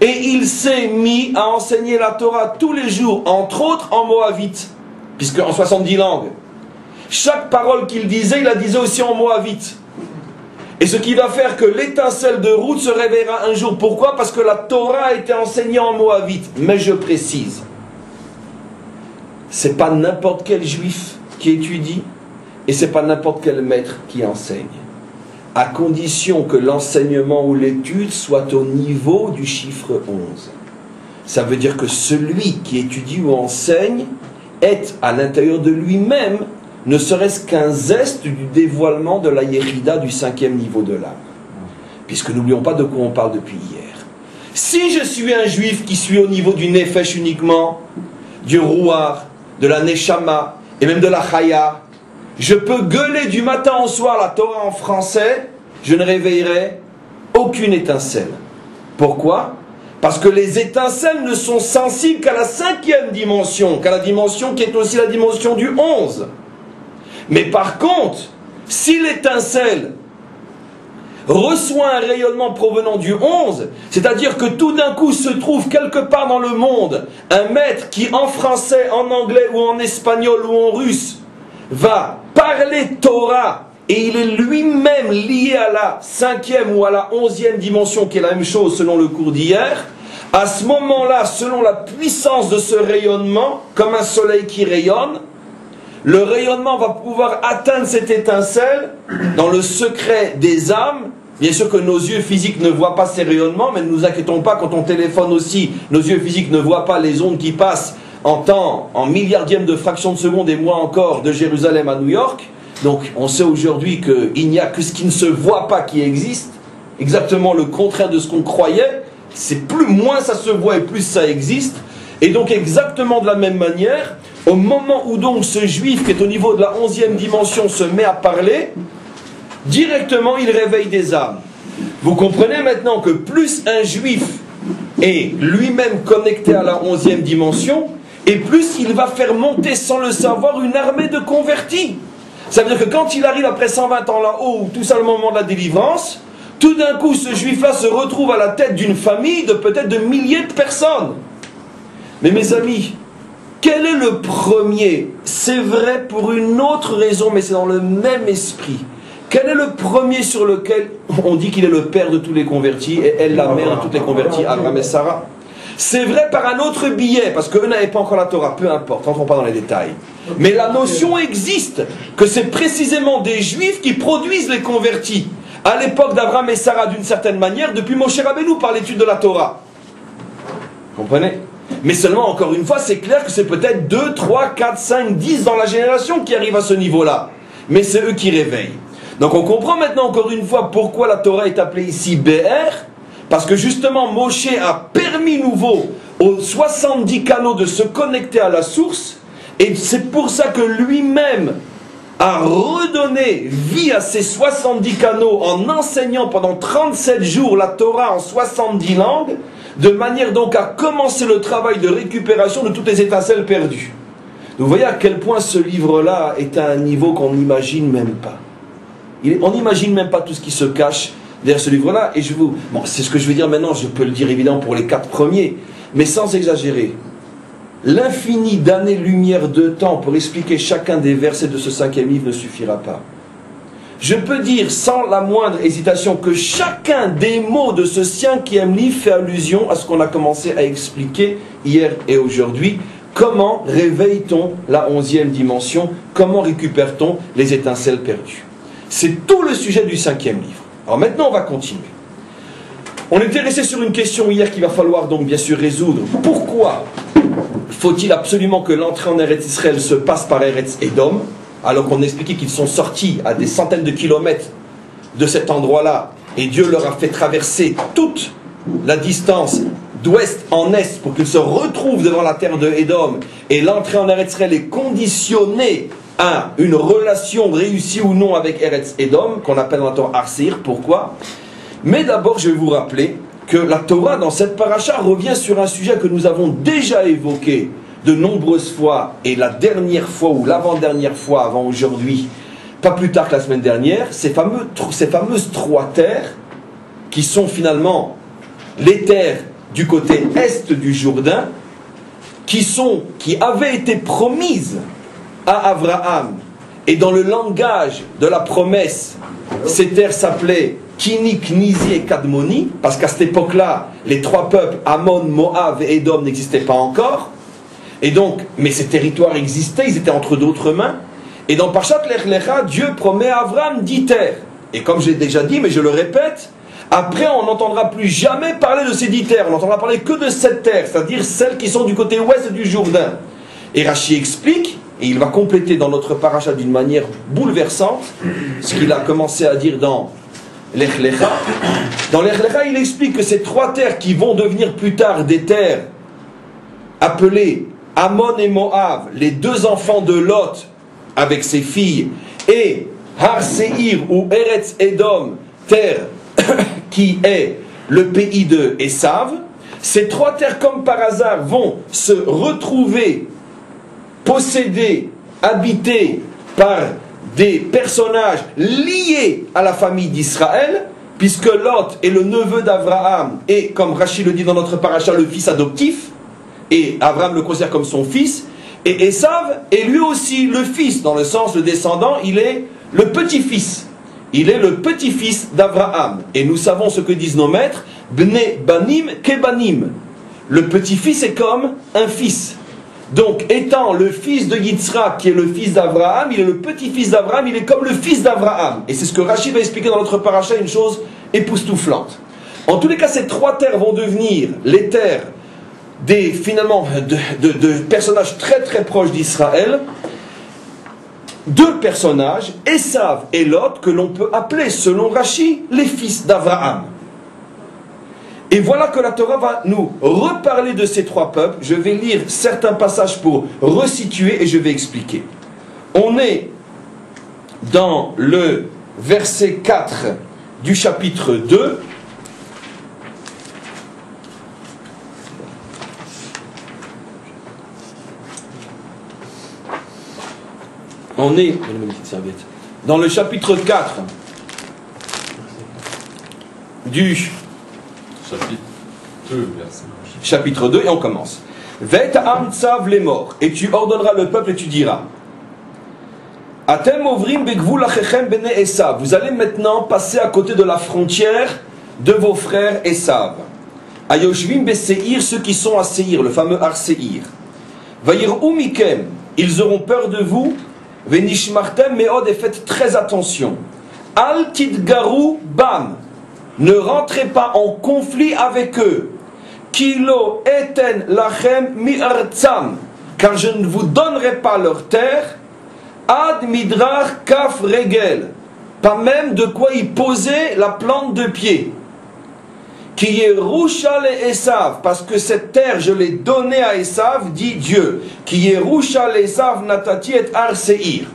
Et il s'est mis à enseigner la Torah tous les jours, entre autres en moabite, puisque en 70 langues. Chaque parole qu'il disait, il la disait aussi en moabite. Et ce qui va faire que l'étincelle de Ruth se réveillera un jour. Pourquoi? Parce que la Torah a été enseignée en moabite. Mais je précise, c'est pas n'importe quel juif qui étudie, et c'est pas n'importe quel maître qui enseigne. À condition que l'enseignement ou l'étude soit au niveau du chiffre 11. Ça veut dire que celui qui étudie ou enseigne est à l'intérieur de lui-même ne serait-ce qu'un zeste du dévoilement de la Yérida du 5e niveau de l'âme. Puisque n'oublions pas de quoi on parle depuis hier. Si je suis un juif qui suis au niveau du Nefesh uniquement, du Rouar, de la Neshama et même de la Chaya, je peux gueuler du matin au soir la Torah en français, je ne réveillerai aucune étincelle. Pourquoi? Parce que les étincelles ne sont sensibles qu'à la 5e dimension, qu'à la dimension qui est aussi la dimension du 11. Mais par contre, si l'étincelle reçoit un rayonnement provenant du 11, c'est-à-dire que tout d'un coup se trouve quelque part dans le monde un maître qui en français, en anglais ou en espagnol ou en russe va parler Torah et il est lui-même lié à la 5e ou à la 11e dimension qui est la même chose selon le cours d'hier, à ce moment-là, selon la puissance de ce rayonnement, comme un soleil qui rayonne, le rayonnement va pouvoir atteindre cette étincelle dans le secret des âmes. Bien sûr que nos yeux physiques ne voient pas ces rayonnements, mais ne nous inquiétons pas, quand on téléphone aussi, nos yeux physiques ne voient pas les ondes qui passent en temps, en milliardième de fraction de seconde et moins encore de Jérusalem à New York. Donc on sait aujourd'hui qu'il n'y a que ce qui ne se voit pas qui existe, exactement le contraire de ce qu'on croyait. C'est plus, moins ça se voit et plus ça existe. Et donc exactement de la même manière, au moment où donc ce juif qui est au niveau de la 11e dimension se met à parler, directement il réveille des âmes. Vous comprenez maintenant que plus un juif est lui-même connecté à la 11e dimension, et plus il va faire monter sans le savoir une armée de convertis. Ça veut dire que quand il arrive après 120 ans là-haut, tout ça le moment de la délivrance, tout d'un coup ce juif-là se retrouve à la tête d'une famille de peut-être de milliers de personnes. Mais mes amis, quel est le premier? C'est vrai pour une autre raison, mais c'est dans le même esprit. Quel est le premier sur lequel on dit qu'il est le père de tous les convertis et elle la mère de toutes les convertis, Abraham et Sarah? C'est vrai par un autre billet, parce qu'eux n'avaient pas encore la Torah, peu importe, rentrons pas dans les détails. Mais la notion existe, que c'est précisément des juifs qui produisent les convertis. À l'époque d'Abraham et Sarah, d'une certaine manière, depuis Moshe Rabbeinu par l'étude de la Torah. Vous comprenez? Mais seulement, encore une fois, c'est clair que c'est peut-être 2, 3, 4, 5, 10 dans la génération qui arrivent à ce niveau-là. Mais c'est eux qui réveillent. Donc on comprend maintenant encore une fois pourquoi la Torah est appelée ici BR, parce que justement Moshe a permis nouveau aux 70 canaux de se connecter à la source, et c'est pour ça que lui-même a redonné vie à ces 70 canaux en enseignant pendant 37 jours la Torah en 70 langues, de manière donc à commencer le travail de récupération de toutes les étincelles perdues. Donc vous voyez à quel point ce livre-là est à un niveau qu'on n'imagine même pas. On n'imagine même pas tout ce qui se cache derrière ce livre-là. Et bon, c'est ce que je vais dire maintenant, je peux le dire évidemment pour les 4 premiers, mais sans exagérer. L'infini d'années-lumière de temps pour expliquer chacun des versets de ce 5e livre ne suffira pas. Je peux dire sans la moindre hésitation que chacun des mots de ce 5e livre fait allusion à ce qu'on a commencé à expliquer hier et aujourd'hui. Comment réveille-t-on la 11e dimension? Comment récupère-t-on les étincelles perdues? C'est tout le sujet du 5e livre. Alors maintenant on va continuer. On était resté sur une question hier qu'il va falloir donc bien sûr résoudre. Pourquoi faut-il absolument que l'entrée en Eretz Israël se passe par Eretz Edom, alors qu'on expliquait qu'ils sont sortis à des centaines de kilomètres de cet endroit-là, et Dieu leur a fait traverser toute la distance d'ouest en est pour qu'ils se retrouvent devant la terre de Edom, et l'entrée en Eretz Israël est conditionnée à une relation réussie ou non avec Eretz Edom, qu'on appelle dans la Torah Arsir. Pourquoi? Mais d'abord, je vais vous rappeler que la Torah, dans cette paracha, revient sur un sujet que nous avons déjà évoqué de nombreuses fois, et la dernière fois ou l'avant-dernière fois avant aujourd'hui, pas plus tard que la semaine dernière, ces fameuses 3 terres, qui sont finalement les terres du côté est du Jourdain, qui avaient été promises à Abraham, et dans le langage de la promesse, ces terres s'appelaient Kini, Knizi et Kadmoni, parce qu'à cette époque-là, les 3 peuples, Ammon, Moab et Édom, n'existaient pas encore. Et donc, mais ces territoires existaient, ils étaient entre d'autres mains. Et dans Parshat Lech Lecha, Dieu promet à Abraham 10 terres. Et comme j'ai déjà dit, mais je le répète, après on n'entendra plus jamais parler de ces 10 terres, on n'entendra parler que de 7 terres, c'est-à-dire celles qui sont du côté ouest du Jourdain. Et Rashi explique et il va compléter dans notre paracha d'une manière bouleversante ce qu'il a commencé à dire dans Lech Lecha. Dans Lech Lecha, il explique que ces 3 terres qui vont devenir plus tard des terres appelées Ammon et Moab, les 2 enfants de Lot avec ses filles, et Har Seir ou Eretz Edom, terre qui est le pays de Esav, ces 3 terres comme par hasard vont se retrouver possédées, habitées par des personnages liés à la famille d'Israël, puisque Lot est le neveu d'Abraham et, comme Rachid le dit dans notre paracha, le fils adoptif, et Abraham le considère comme son fils, et Esav est lui aussi le fils, dans le sens le descendant, il est le petit-fils. Il est le petit-fils d'Abraham. Et nous savons ce que disent nos maîtres, Bne Banim Kebanim. Le petit-fils est comme un fils. Donc, étant le fils de Yitzhak, qui est le fils d'Abraham, il est le petit-fils d'Abraham, il est comme le fils d'Abraham. Et c'est ce que Rachid va expliquer dans notre paracha, une chose époustouflante. En tous les cas, ces 3 terres vont devenir les terres finalement de personnages très très proches d'Israël. 2 personnages, Esav et Lot, que l'on peut appeler, selon Rachid, les fils d'Abraham. Et voilà que la Torah va nous reparler de ces 3 peuples. Je vais lire certains passages pour resituer et je vais expliquer. On est dans le verset 4 du chapitre 2. On est dans le chapitre 4 du chapitre 2 et on commence. Vet'am tzav les morts, et tu ordonneras le peuple et tu diras Atem ovrim begvul achechem bene Esav. Vous allez maintenant passer à côté de la frontière de vos frères Esav. Ayoshvim beseir, ceux qui sont à Seir, le fameux Har Seir. Vayir'u mikem, ils auront peur de vous. Venishmartem meod, et faites très attention. Al tidgaru bam, ne rentrez pas en conflit avec eux. Kilo eten lachem mi'artzam, car je ne vous donnerai pas leur terre. Ad midrach kaf regel, pas même de quoi y poser la plante de pied. Qui est Roucha le Esav, parce que cette terre je l'ai donnée à Esav, dit Dieu. Qui est Roucha le Esav natati et Har Seir.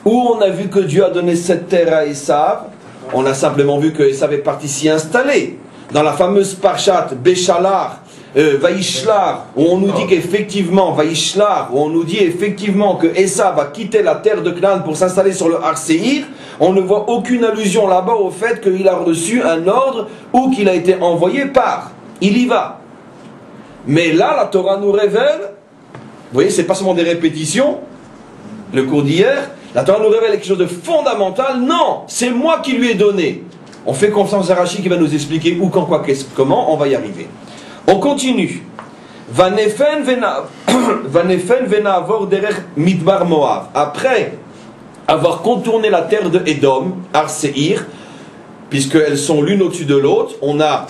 Où on a vu que Dieu a donné cette terre à Esav, on a simplement vu que Esav est parti s'y installer. Dans la fameuse Parshat Béchalar, Vaishlar, où on nous dit qu'effectivement, Vaishlar, où on nous dit effectivement que Esav a quitté la terre de Canaan pour s'installer sur le Har Seir, on ne voit aucune allusion là-bas au fait qu'il a reçu un ordre ou qu'il a été envoyé par. Il y va. Mais là, la Torah nous révèle, vous voyez, c'est pas seulement des répétitions, le cours d'hier, la Torah nous révèle quelque chose de fondamental. Non, c'est moi qui lui ai donné. On fait confiance à Rachid qui va nous expliquer où, quand, quoi, qu'est-ce, comment, on va y arriver. On continue. Vanefen venavor derech midbar Moab. Après avoir contourné la terre de Édom, Har Seir, puisqu'elles sont l'une au-dessus de l'autre, on a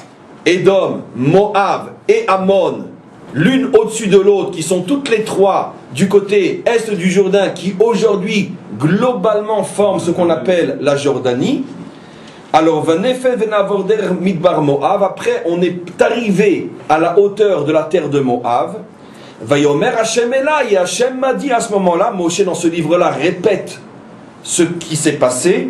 Édom, Moab et Ammon, l'une au-dessus de l'autre, qui sont toutes les 3 du côté est du Jourdain, qui aujourd'hui globalement forment ce qu'on appelle la Jordanie. Alors, midbar Moab, après on est arrivé à la hauteur de la terre de Moab. Vayomer Hashem Elai, et Hashem m'a dit à ce moment-là, Moshe dans ce livre-là répète ce qui s'est passé.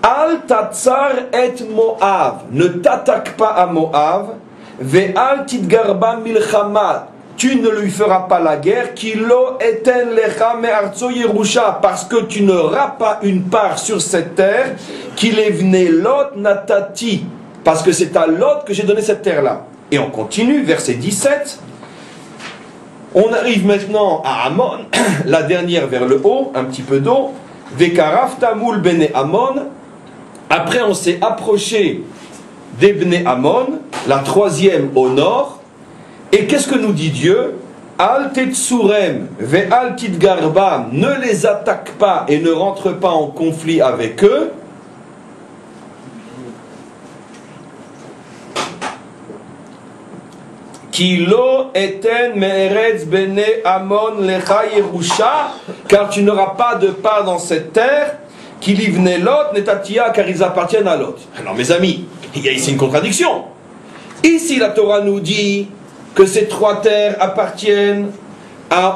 Al tatsar et Moab, ne t'attaque pas à Moab. Ve al tidgarba milchama, tu ne lui feras pas la guerre. Kilo eten lecha me'artso Yerusha, parce que tu n'auras pas une part sur cette terre. Qu'il est venu Lot natati, parce que c'est à Lot que j'ai donné cette terre-là. Et on continue, verset 17. On arrive maintenant à Ammon, la dernière vers le haut, un petit peu d'eau. Vekaraf tamul bene Ammon. Après, on s'est approché des Bnei Ammon, la 3e au nord. Et qu'est-ce que nous dit Dieu? Al tetsurem ve al tidgarbam, ne les attaque pas et ne rentre pas en conflit avec eux. Kilo eten me'eretz bene Ammon lecha Yerusha, car tu n'auras pas de part dans cette terre, qui livne Lot, Netatia, car ils appartiennent à Lot. Alors mes amis, il y a ici une contradiction. Ici la Torah nous dit que ces trois terres appartiennent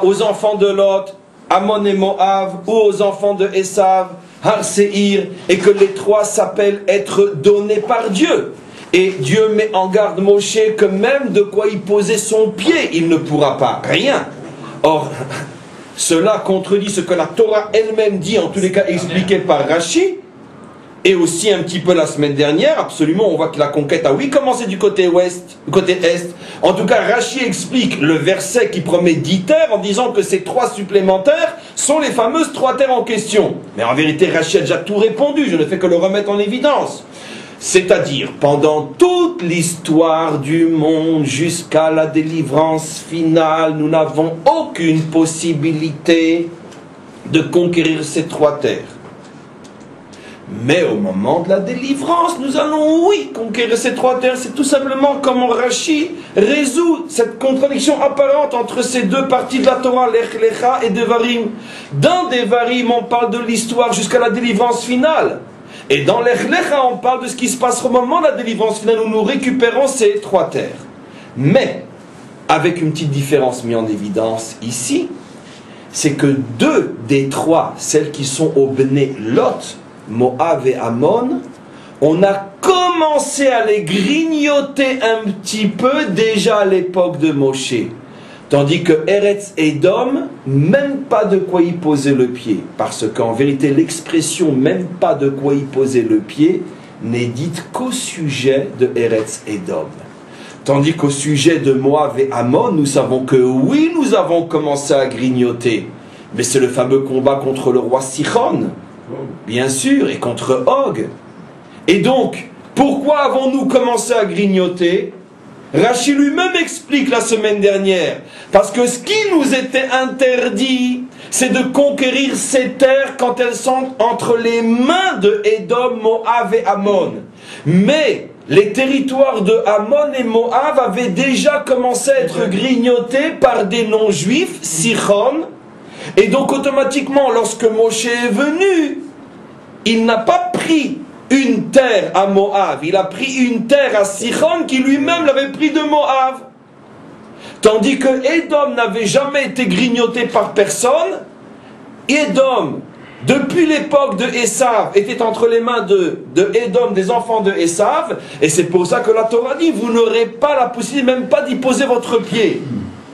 aux enfants de Lot, Ammon et Moab, ou aux enfants de Esav, Har Seir, et que les trois s'appellent être donnés par Dieu. Et Dieu met en garde Moshe que même de quoi y poser son pied, il ne pourra pas, rien. Or, cela contredit ce que la Torah elle-même dit, en tous les cas expliqué par Rashi, et aussi un petit peu la semaine dernière. Absolument, on voit que la conquête a commencé du côté ouest, du côté est. En tout cas, Rashi explique le verset qui promet 10 terres en disant que ces trois supplémentaires sont les fameuses trois terres en question. Mais en vérité, Rashi a déjà tout répondu, je ne fais que le remettre en évidence. C'est-à-dire, pendant toute l'histoire du monde jusqu'à la délivrance finale, nous n'avons aucune possibilité de conquérir ces trois terres. Mais au moment de la délivrance, nous allons, oui, conquérir ces trois terres. C'est tout simplement comment Rashi résout cette contradiction apparente entre ces deux parties de la Torah, Lech Lecha et Devarim. Dans Devarim, on parle de l'histoire jusqu'à la délivrance finale. Et dans Lech Lecha, on parle de ce qui se passe au moment de la délivrance finale où nous récupérons ces trois terres. Mais, avec une petite différence mise en évidence ici, c'est que deux des trois, celles qui sont au Bnei Lot, Moab et Ammon, on a commencé à les grignoter un petit peu déjà à l'époque de Moshe. Tandis que Eretz Edom, même pas de quoi y poser le pied. Parce qu'en vérité, l'expression même pas de quoi y poser le pied n'est dite qu'au sujet de Eretz Edom. Tandis qu'au sujet de Moab et Ammon, nous savons que oui, nous avons commencé à grignoter. Mais c'est le fameux combat contre le roi Sichon, bien sûr, et contre Og. Et donc, pourquoi avons-nous commencé à grignoter? Rashi lui-même explique la semaine dernière, parce que ce qui nous était interdit, c'est de conquérir ces terres quand elles sont entre les mains de Édom, Moab et Ammon. Mais les territoires de Ammon et Moab avaient déjà commencé à être grignotés par des non-juifs, Sichon, et donc automatiquement, lorsque Moshe est venu, il n'a pas pris une terre à Moab, il a pris une terre à Sichon qui lui-même l'avait pris de Moab. Tandis que Édom n'avait jamais été grignoté par personne. Édom, depuis l'époque de Esav, était entre les mains de Édom, des enfants de Esav, et c'est pour ça que la Torah dit, vous n'aurez pas la possibilité même pas d'y poser votre pied,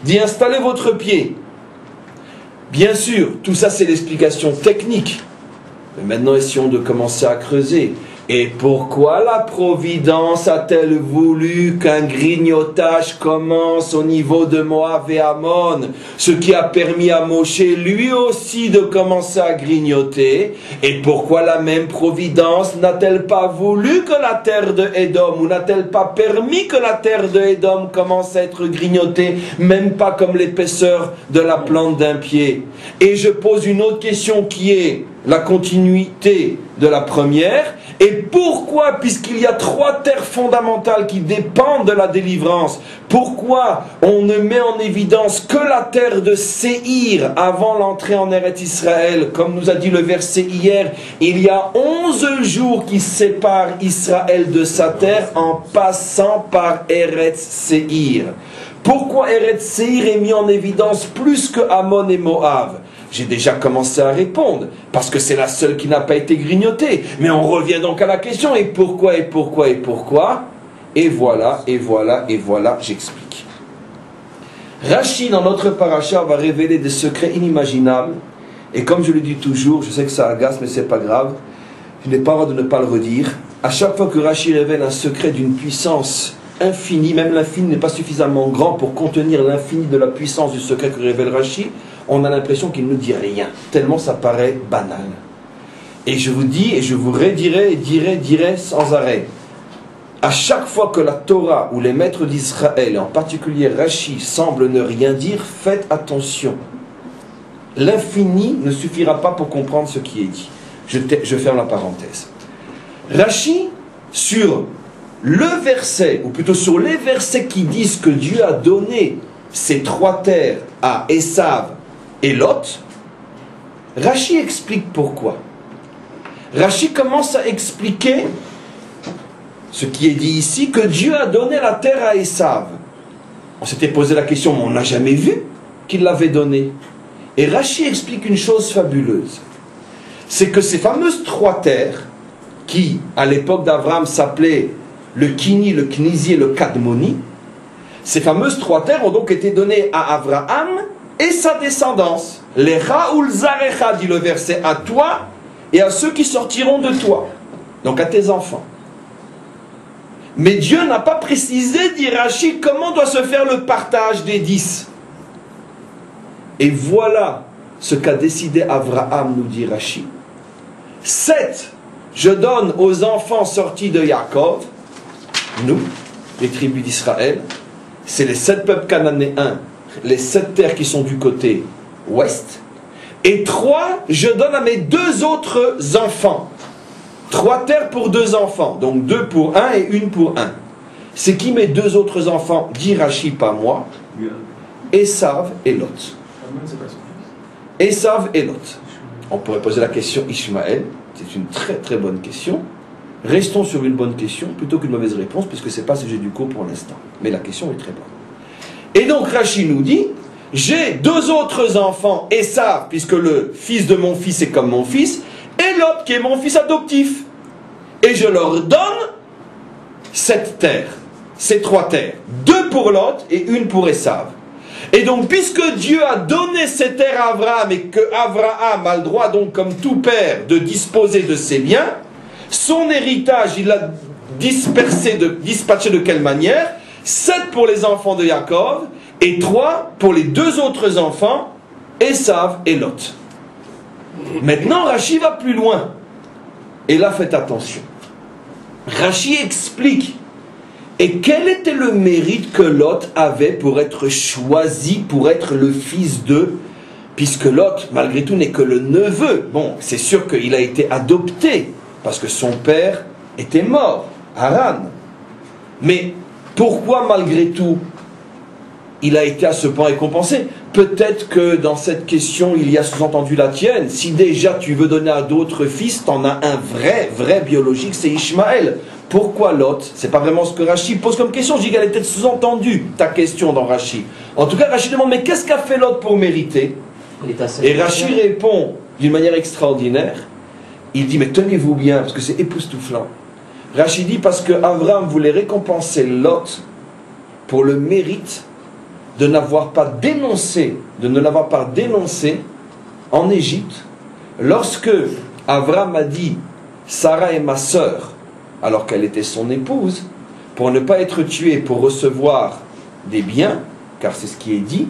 d'y installer votre pied. Bien sûr, tout ça c'est l'explication technique. Mais maintenant, essayons de commencer à creuser. Et pourquoi la Providence a-t-elle voulu qu'un grignotage commence au niveau de Moab et Ammon, ce qui a permis à Moshe lui aussi de commencer à grignoter? Et pourquoi la même Providence n'a-t-elle pas voulu que la terre de Édom, ou n'a-t-elle pas permis que la terre de Édom commence à être grignotée, même pas comme l'épaisseur de la plante d'un pied? Et je pose une autre question qui est la continuité de la première. Et pourquoi, puisqu'il y a trois terres fondamentales qui dépendent de la délivrance, pourquoi on ne met en évidence que la terre de Séhir avant l'entrée en Eretz Israël? Comme nous a dit le verset hier, il y a 11 jours qui séparent Israël de sa terre en passant par Eretz Séhir. Pourquoi Eretz Séhir est mis en évidence plus que Ammon et Moab? J'ai déjà commencé à répondre, parce que c'est la seule qui n'a pas été grignotée. Mais on revient donc à la question, et pourquoi, et pourquoi, et pourquoi? Et voilà, et voilà, et voilà, j'explique. Rashi, dans notre paracha, va révéler des secrets inimaginables, et comme je le dis toujours, je sais que ça agace, mais c'est pas grave, je n'ai pas le droit de ne pas le redire. À chaque fois que Rashi révèle un secret d'une puissance infinie, même l'infini n'est pas suffisamment grand pour contenir l'infini de la puissance du secret que révèle Rashi, on a l'impression qu'il ne dit rien, tellement ça paraît banal. Et je vous dis, et je vous redirai, et dirai sans arrêt, à chaque fois que la Torah ou les maîtres d'Israël, et en particulier Rashi, semblent ne rien dire, faites attention. L'infini ne suffira pas pour comprendre ce qui est dit. Je ferme la parenthèse. Rashi, sur le verset, ou plutôt sur les versets qui disent que Dieu a donné ces trois terres à Esav et Lot, Rashi explique pourquoi. Rashi commence à expliquer ce qui est dit ici, que Dieu a donné la terre à Esav. On s'était posé la question, mais on n'a jamais vu qu'il l'avait donnée. Et Rashi explique une chose fabuleuse. C'est que ces fameuses 3 terres, qui à l'époque d'Abraham s'appelaient le Kini, le Knizi et le Kadmoni, ces fameuses 3 terres ont donc été données à Abraham et sa descendance. Les Raoul Zarecha, dit le verset, à toi et à ceux qui sortiront de toi, donc à tes enfants. Mais Dieu n'a pas précisé, dit Rashi, comment doit se faire le partage des 10. Et voilà ce qu'a décidé Abraham, nous dit Rashi. 7, je donne aux enfants sortis de Yaakov, nous, les tribus d'Israël, c'est les 7 peuples cananéens, les 7 terres qui sont du côté ouest. Et 3, je donne à mes 2 autres enfants. 3 terres pour 2 enfants, donc 2 pour 1 et 1 pour 1. C'est qui mes 2 autres enfants? Dit Rashi, pas moi. Esav et Lot. Esav et Lot. On pourrait poser la question Ishmaël, c'est une très très bonne question. Restons sur une bonne question plutôt qu'une mauvaise réponse, puisque ce n'est pas le sujet du cours pour l'instant. Mais la question est très bonne. Et donc Rashi nous dit, j'ai 2 autres enfants, Esav, puisque le fils de mon fils est comme mon fils, et Lot, qui est mon fils adoptif. Et je leur donne cette terre, ces 3 terres. 2 pour Lot et 1 pour Esav. Et donc, puisque Dieu a donné ces terres à Abraham et que Abraham a le droit, donc, comme tout père, de disposer de ses biens, son héritage, il l'a dispatché de quelle manière? 7 pour les enfants de Yaakov et 3 pour les 2 autres enfants, Esav et Lot. Maintenant, Rashi va plus loin. Et là, faites attention. Rashi explique. Et quel était le mérite que Lot avait pour être choisi, pour être le fils d'eux, puisque Lot, malgré tout, n'est que le neveu. Bon, c'est sûr qu'il a été adopté, parce que son père était mort, Haran. Mais pourquoi, malgré tout, il a été à ce point récompensé? Peut-être que dans cette question, il y a sous-entendu la tienne. Si déjà tu veux donner à d'autres fils, t'en as un vrai biologique, c'est Ishmaël. Pourquoi Lot? C'est pas vraiment ce que Rashi pose comme question. Je dis qu'elle était sous-entendue, ta question dans Rashi. En tout cas, Rashi demande, mais qu'est-ce qu'a fait Lot pour mériter? Et Rashi répond d'une manière extraordinaire. Il dit, mais tenez-vous bien, parce que c'est époustouflant. Rashi dit, parce que Abraham voulait récompenser Lot pour le mérite de n'avoir pas dénoncé, en Égypte, lorsque Abraham a dit, Sarah est ma sœur, alors qu'elle était son épouse, pour ne pas être tué, pour recevoir des biens, car c'est ce qui est dit,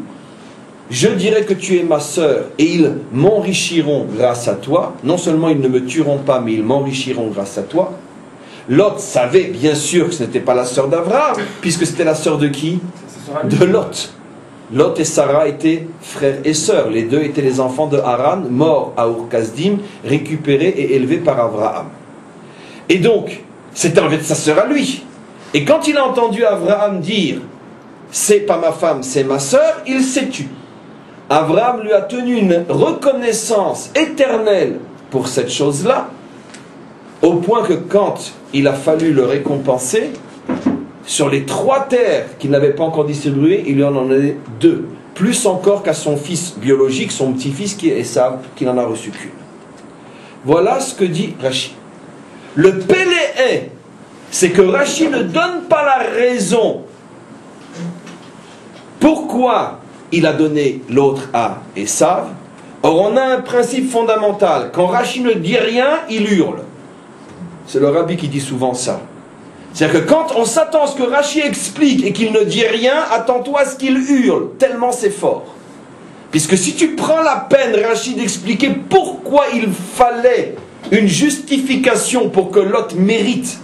je dirai que tu es ma sœur, et ils m'enrichiront grâce à toi. Non seulement ils ne me tueront pas, mais ils m'enrichiront grâce à toi. Lot savait bien sûr que ce n'était pas la sœur d'Abraham, puisque c'était la sœur de qui? De Lot. Lot et Sarah étaient frères et sœurs. Les deux étaient les enfants de Haran, morts à Ur-Kasdim, récupérés et élevés par Abraham. Et donc, c'était en fait sa sœur à lui. Et quand il a entendu Abraham dire « c'est pas ma femme, c'est ma sœur », il s'est tu. Abraham lui a tenu une reconnaissance éternelle pour cette chose-là, au point que quand il a fallu le récompenser, sur les 3 terres qu'il n'avait pas encore distribuées, il lui en a 2. Plus encore qu'à son fils biologique, son petit-fils qui est Esav, qui n'en a reçu qu'une. Voilà ce que dit Rashi. Le péléé, c'est que Rashi ne donne pas la raison pourquoi il a donné l'autre à Esav. Or, on a un principe fondamental. Quand Rashi ne dit rien, il hurle. C'est le rabbi qui dit souvent ça. C'est-à-dire que quand on s'attend à ce que Rashi explique et qu'il ne dit rien, attends-toi à ce qu'il hurle, tellement c'est fort. Puisque si tu prends la peine, Rashi, d'expliquer pourquoi il fallait une justification pour que Lot mérite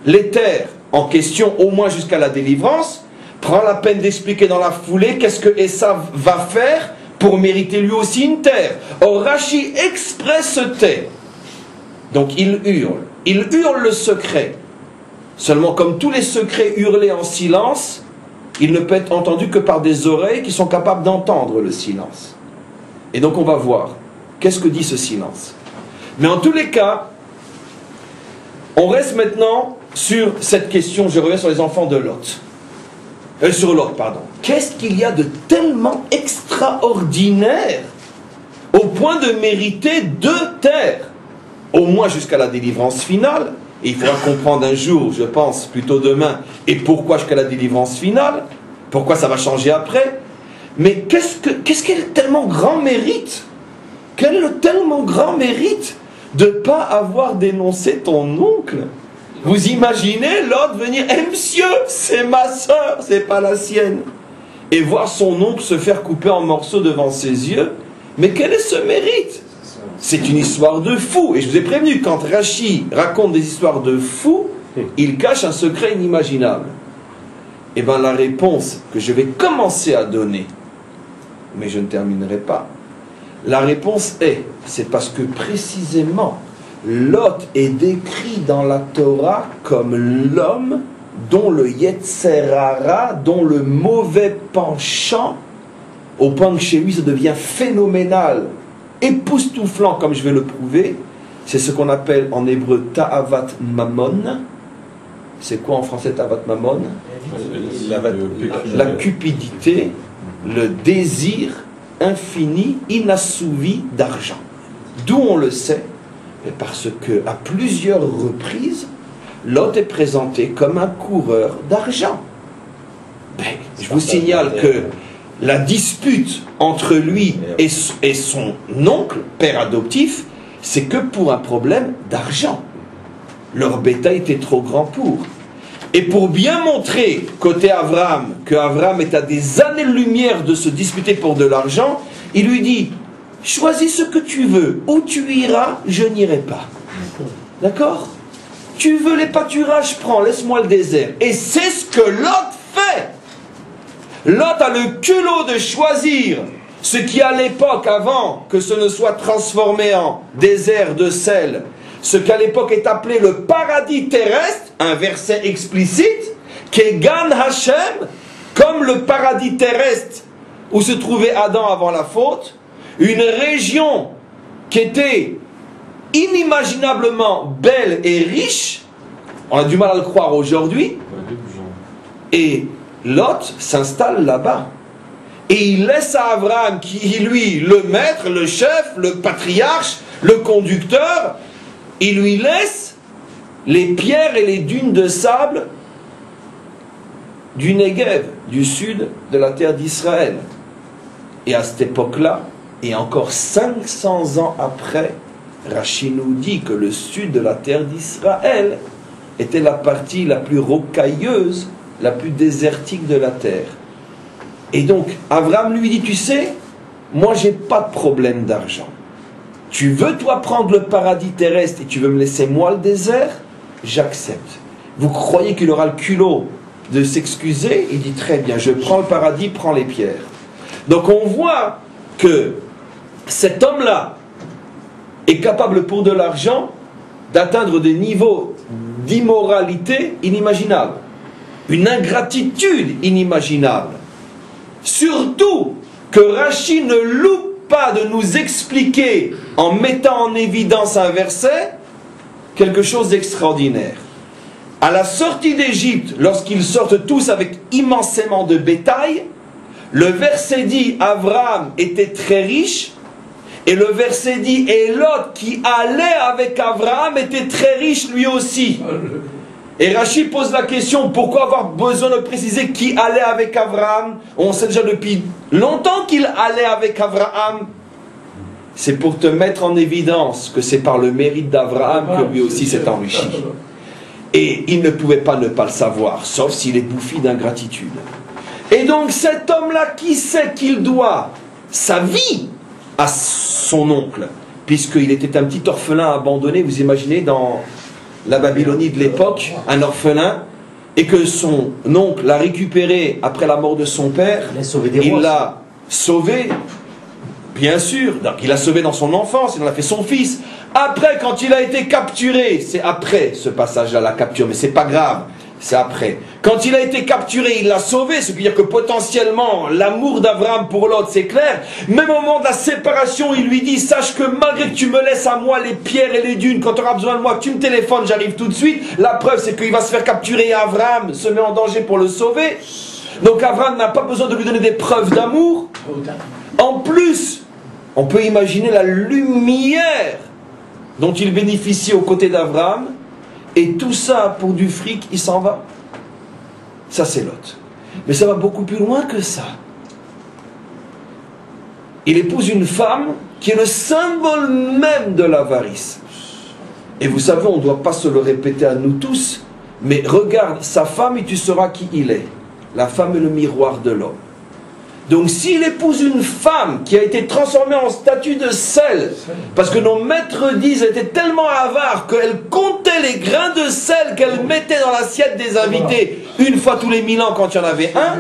les terres en question, au moins jusqu'à la délivrance, prends la peine d'expliquer dans la foulée qu'est-ce que Esav va faire pour mériter lui aussi une terre. Or, Rashi exprès se tait. Donc il hurle le secret. Seulement, comme tous les secrets hurlés en silence, il ne peut être entendu que par des oreilles qui sont capables d'entendre le silence. Et donc on va voir Qu'est-ce que dit ce silence? Mais en tous les cas, on reste maintenant sur cette question, je reviens sur les enfants de Lot. Sur Lot, pardon. Qu'est-ce qu'il y a de tellement extraordinaire au point de mériter 2 terres, au moins jusqu'à la délivrance finale? Et il faudra comprendre un jour, je pense, plutôt demain, et pourquoi jusqu'à la délivrance finale, pourquoi ça va changer après. Mais qu'est-ce qu'elle tellement grand mérite? Quel est le tellement grand mérite de ne pas avoir dénoncé ton oncle? Vous imaginez l'autre venir, eh monsieur, c'est ma soeur, c'est pas la sienne, et voir son oncle se faire couper en morceaux devant ses yeux? Mais quel est ce mérite? C'est une histoire de fou. Et je vous ai prévenu, quand Rachi raconte des histoires de fous, il cache un secret inimaginable. Et bien la réponse que je vais commencer à donner, mais je ne terminerai pas, la réponse est, c'est parce que précisément, Lot est décrit dans la Torah comme l'homme dont le Yetzer Hara, dont le mauvais penchant, au point que chez lui ça devient phénoménal, époustouflant comme je vais le prouver. C'est ce qu'on appelle en hébreu Ta'avat Mammon. C'est quoi en français Ta'avat Mammon? La cupidité, le désir infini, inassouvi d'argent. D'où on le sait? Parce que à plusieurs reprises, Lot est présenté comme un coureur d'argent. Je vous signale que la dispute entre lui et son oncle, père adoptif, c'est que pour un problème d'argent. Leur bétail était trop grand pour. Et pour bien montrer, côté Abraham, que Abraham est à des années-lumière de se disputer pour de l'argent, il lui dit, choisis ce que tu veux, où tu iras, je n'irai pas. D'accord? Tu veux les pâturages, prends, laisse-moi le désert. Et c'est ce que Lot fait. Lot a le culot de choisir ce qui à l'époque, avant que ce ne soit transformé en désert de sel, ce qu'à l'époque est appelé le paradis terrestre, un verset explicite, Kegan Hashem, comme le paradis terrestre où se trouvait Adam avant la faute, une région qui était inimaginablement belle et riche, on a du mal à le croire aujourd'hui, et Lot s'installe là-bas. Et il laisse à Abraham, qui est lui le maître, le chef, le patriarche, le conducteur, il lui laisse les pierres et les dunes de sable du Negev, du sud de la terre d'Israël. Et à cette époque-là, et encore 500 ans après, Rachi nous dit que le sud de la terre d'Israël était la partie la plus rocailleuse, la plus désertique de la terre. Et donc, Abraham lui dit, tu sais, moi j'ai pas de problème d'argent. Tu veux toi prendre le paradis terrestre et tu veux me laisser moi le désert? J'accepte. Vous croyez qu'il aura le culot de s'excuser? Il dit, très bien, je prends le paradis, prends les pierres. Donc on voit que cet homme-là est capable pour de l'argent d'atteindre des niveaux d'immoralité inimaginables. Une ingratitude inimaginable. Surtout que Rachi ne loupe pas de nous expliquer, en mettant en évidence un verset, quelque chose d'extraordinaire. À la sortie d'Égypte, lorsqu'ils sortent tous avec immensément de bétail, le verset dit Abraham était très riche, et le verset dit et Lot qui allait avec Abraham était très riche lui aussi. Et Rachi pose la question, pourquoi avoir besoin de préciser qui allait avec Abraham? On sait déjà depuis longtemps qu'il allait avec Abraham. C'est pour te mettre en évidence que c'est par le mérite d'Abraham que lui aussi s'est enrichi. Et il ne pouvait pas ne pas le savoir, sauf s'il est bouffi d'ingratitude. Et donc cet homme-là, qui sait qu'il doit sa vie à son oncle, puisqu'il était un petit orphelin abandonné, vous imaginez, dans la Babylonie de l'époque, un orphelin, et que son oncle l'a récupéré après la mort de son père, il l'a sauvé, bien sûr, donc il l'a sauvé dans son enfance, il en a fait son fils. Après, quand il a été capturé, c'est après ce passage-là, la capture, mais c'est pas grave, c'est après. Quand il a été capturé, il l'a sauvé, ce qui veut dire que potentiellement, l'amour d'Abraham pour l'autre, c'est clair. Même au moment de la séparation, il lui dit, sache que malgré que tu me laisses à moi les pierres et les dunes, quand tu auras besoin de moi, tu me téléphones, j'arrive tout de suite. La preuve, c'est qu'il va se faire capturer et Abraham se met en danger pour le sauver. Donc Abraham n'a pas besoin de lui donner des preuves d'amour. En plus, on peut imaginer la lumière dont il bénéficie aux côtés d'Abraham. Et tout ça pour du fric, il s'en va. Ça c'est Lot. Mais ça va beaucoup plus loin que ça. Il épouse une femme qui est le symbole même de l'avarice. Et vous savez, on ne doit pas se le répéter à nous tous, mais regarde sa femme et tu sauras qui il est. La femme est le miroir de l'homme. Donc s'il épouse une femme qui a été transformée en statue de sel, parce que nos maîtres disent qu'elle était tellement avare qu'elle comptait les grains de sel qu'elle mettait dans l'assiette des invités une fois tous les 1000 ans quand il y en avait un,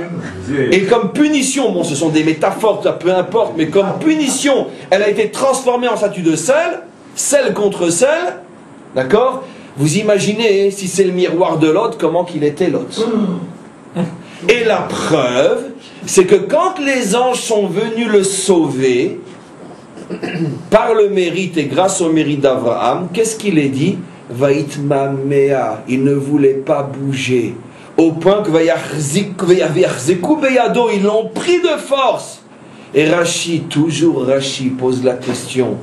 et comme punition, bon ce sont des métaphores, ça peu importe, mais comme punition, elle a été transformée en statue de sel contre sel, d'accord? Vous imaginez, si c'est le miroir de Lot, comment qu'il était Lot. Et la preuve, c'est que quand les anges sont venus le sauver, par le mérite et grâce au mérite d'Abraham, qu'est-ce qu'il est dit? Vaïtmamea, il ne voulait pas bouger, au point que ils l'ont pris de force. Et Rachi, toujours Rachi, pose la question,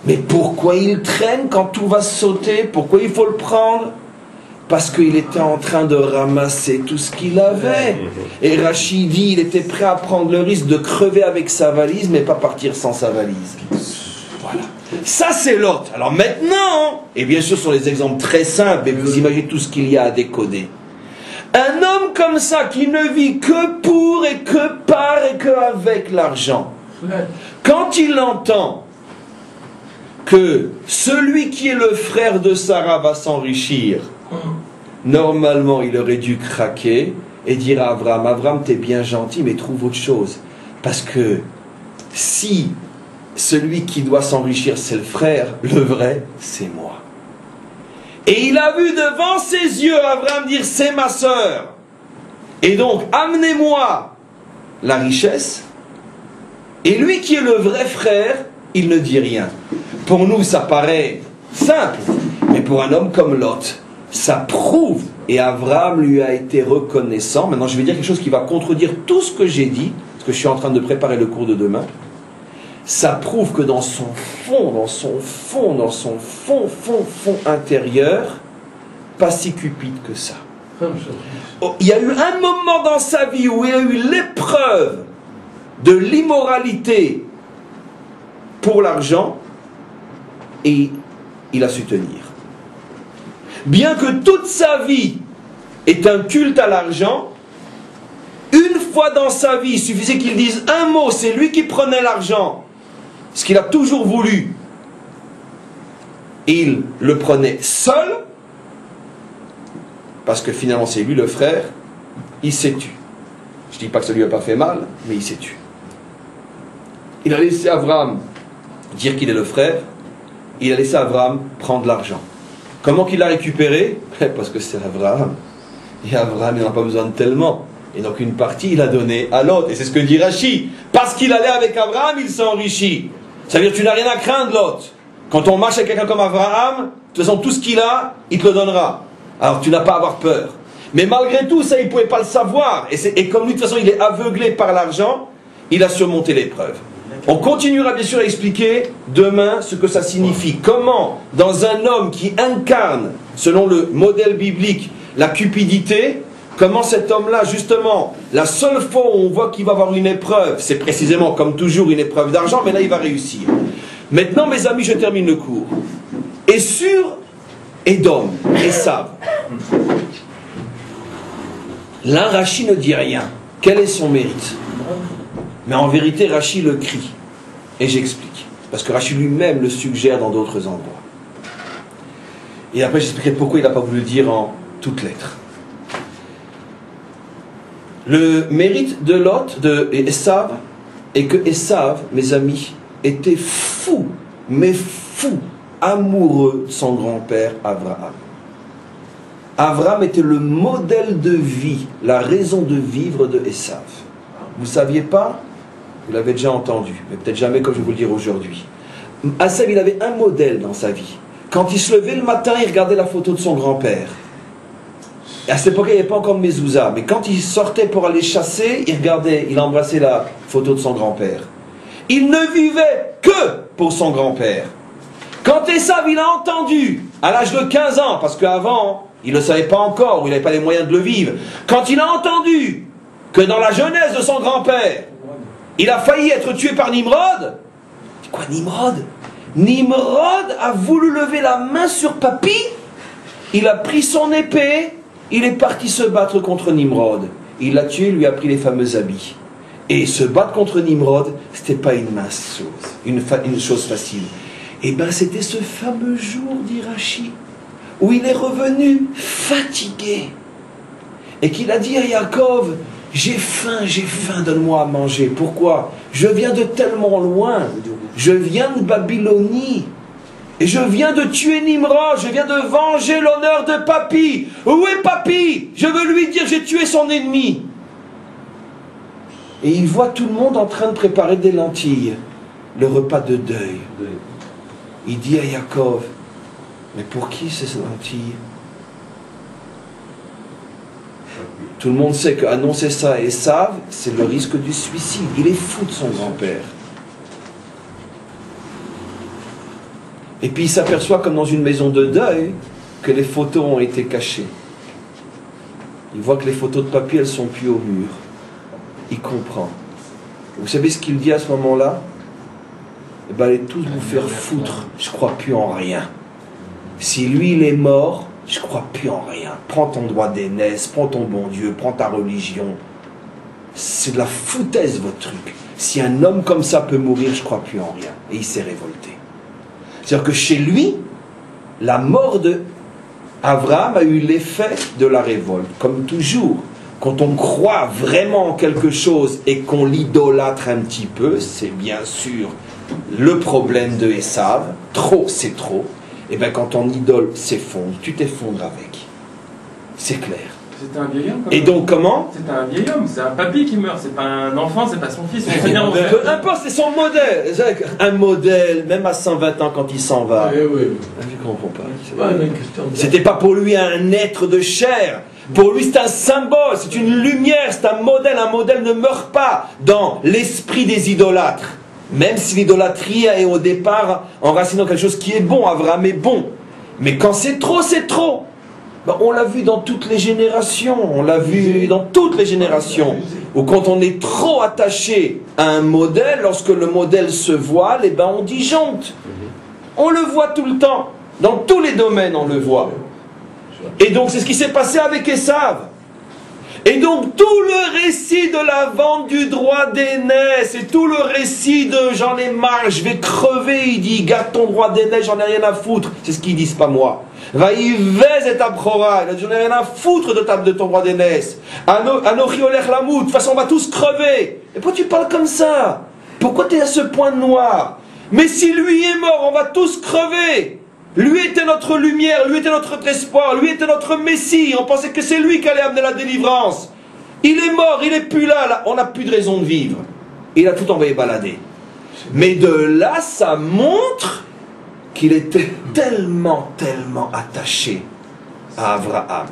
mais pourquoi il traîne quand tout va sauter? Pourquoi il faut le prendre? Parce qu'il était en train de ramasser tout ce qu'il avait. Et Rachid dit, il était prêt à prendre le risque de crever avec sa valise, mais pas partir sans sa valise. Voilà. Ça, c'est l'autre. Alors maintenant, et bien sûr, ce sont des exemples très simples, et vous imaginez tout ce qu'il y a à décoder. Un homme comme ça, qui ne vit que pour et que par et que avec l'argent, quand il entend que celui qui est le frère de Sarah va s'enrichir, normalement il aurait dû craquer et dire à Abraham, Abraham t'es bien gentil mais trouve autre chose, parce que si celui qui doit s'enrichir c'est le frère, le vrai c'est moi. Et il a vu devant ses yeux Abraham dire c'est ma sœur, et donc amenez-moi la richesse, et lui qui est le vrai frère il ne dit rien. Pour nous ça paraît simple, mais pour un homme comme Lot ça prouve, et Abraham lui a été reconnaissant. Maintenant je vais dire quelque chose qui va contredire tout ce que j'ai dit, parce que je suis en train de préparer le cours de demain. Ça prouve que dans son fond intérieur, pas si cupide que ça. Il y a eu un moment dans sa vie où il a eu l'épreuve de l'immoralité pour l'argent, et il a su tenir. Bien que toute sa vie est un culte à l'argent, une fois dans sa vie, il suffisait qu'il dise un mot, c'est lui qui prenait l'argent, ce qu'il a toujours voulu, il le prenait seul, parce que finalement c'est lui le frère, il s'est tu. Je ne dis pas que ça lui a pas fait mal, mais il s'est tu. Il a laissé Abraham dire qu'il est le frère, il a laissé Abraham prendre l'argent. Comment qu'il l'a récupéré? Parce que c'est Abraham. Et Abraham, il n'en a pas besoin de tellement. Et donc une partie, il a donné à l'autre. Et c'est ce que dit Rachi. Parce qu'il allait avec Abraham, il s'est enrichi. Ça veut dire que tu n'as rien à craindre l'autre. Quand on marche avec quelqu'un comme Abraham, de toute façon, tout ce qu'il a, il te le donnera. Alors tu n'as pas à avoir peur. Mais malgré tout, ça, il ne pouvait pas le savoir. Et comme lui, de toute façon, il est aveuglé par l'argent, il a surmonté l'épreuve. On continuera bien sûr à expliquer demain ce que ça signifie. Comment, dans un homme qui incarne, selon le modèle biblique, la cupidité, comment cet homme-là, justement, la seule fois où on voit qu'il va avoir une épreuve, c'est précisément, comme toujours, une épreuve d'argent, mais là, il va réussir. Maintenant, mes amis, je termine le cours. Et sur Édom, Esav, là, Rachi ne dit rien. Quel est son mérite? Mais en vérité, Rachi le crie. Et j'explique. Parce que Rachi lui-même le suggère dans d'autres endroits. Et après, j'expliquerai pourquoi il n'a pas voulu le dire en toutes lettres. Le mérite de Lot, de Esav, est que Esav, mes amis, était fou, mais fou, amoureux de son grand-père Abraham. Abraham était le modèle de vie, la raison de vivre de Esav. Vous ne saviez pas? Vous l'avez déjà entendu, mais peut-être jamais comme je vais vous le dire aujourd'hui. Esav, il avait un modèle dans sa vie. Quand il se levait le matin, il regardait la photo de son grand-père. Et à cette époque, il n'y avait pas encore de mezouza, mais quand il sortait pour aller chasser, il embrassait la photo de son grand-père. Il ne vivait que pour son grand-père. Quand Esav, il a entendu, à l'âge de 15 ans, parce qu'avant, il ne le savait pas encore, ou il n'avait pas les moyens de le vivre, quand il a entendu que dans la jeunesse de son grand-père, il a failli être tué par Nimrod. Quoi, Nimrod? Nimrod a voulu lever la main sur Papy, il a pris son épée, il est parti se battre contre Nimrod. Il l'a tué, il lui a pris les fameux habits. Et se battre contre Nimrod, c'était pas une mince chose, une chose facile. Et bien c'était ce fameux jour, dit Rachi, où il est revenu fatigué. Et qu'il a dit à Yaakov, j'ai faim, donne-moi à manger. Pourquoi? Je viens de tellement loin, je viens de Babylonie. Et je viens de tuer Nimrod, je viens de venger l'honneur de Papy. Où est Papy? Je veux lui dire, j'ai tué son ennemi. Et il voit tout le monde en train de préparer des lentilles, le repas de deuil. Il dit à Yaakov, mais pour qui c'est ces lentilles? Tout le monde sait qu'annoncer ça à Esav, c'est le risque du suicide. Il est fou de son grand-père. Et puis il s'aperçoit, comme dans une maison de deuil, que les photos ont été cachées. Il voit que les photos de Papy, elles sont plus au mur. Il comprend. Vous savez ce qu'il dit à ce moment-là? Eh bien, allez tous vous faire foutre, je ne crois plus en rien. Si lui, il est mort, je ne crois plus en rien. Prends ton droit d'aînesse, prends ton bon Dieu, prends ta religion. C'est de la foutaise, votre truc. Si un homme comme ça peut mourir, je ne crois plus en rien. Et il s'est révolté. C'est-à-dire que chez lui, la mort d'Abraham a eu l'effet de la révolte. Comme toujours, quand on croit vraiment en quelque chose et qu'on l'idolâtre un petit peu, c'est bien sûr le problème de Esav. Trop, c'est trop. Et bien quand ton idole s'effondre, tu t'effondres avec. C'est clair. C'est un vieil homme. Et donc comment? C'est un vieil homme, c'est un papy qui meurt, c'est pas un enfant, c'est pas son fils. Peu importe, c'est son modèle. Un modèle, même à 120 ans quand il s'en va. Oui, oui. Je comprends pas. C'était pas pour lui un être de chair. Pour lui c'est un symbole, c'est une lumière, c'est un modèle. Un modèle ne meurt pas dans l'esprit des idolâtres. Même si l'idolâtrie est au départ enracinée dans quelque chose qui est bon, Abraham est bon. Mais quand c'est trop, c'est trop. Ben, on l'a vu dans toutes les générations, où quand on est trop attaché à un modèle, lorsque le modèle se voile, eh ben on disjoncte. On le voit tout le temps, dans tous les domaines on le voit. Et donc c'est ce qui s'est passé avec Esav. Et donc tout le récit de la vente du droit d'aînesse et tout le récit de j'en ai marre, je vais crever, il dit garde ton droit d'aînesse, j'en ai rien à foutre, c'est ce qu'ils disent, pas moi. Vaïvez et abchora, j'en ai rien à foutre de ton droit d'aînesse. Anochi olech lamout, de toute façon on va tous crever. Et pourquoi tu parles comme ça? Pourquoi tu es à ce point noir? Mais si lui est mort, on va tous crever. Lui était notre lumière, lui était notre espoir, lui était notre Messie. On pensait que c'est lui qui allait amener la délivrance. Il est mort, il n'est plus là, on n'a plus de raison de vivre. Il a tout envoyé balader. Mais de là, ça montre qu'il était tellement attaché à Abraham.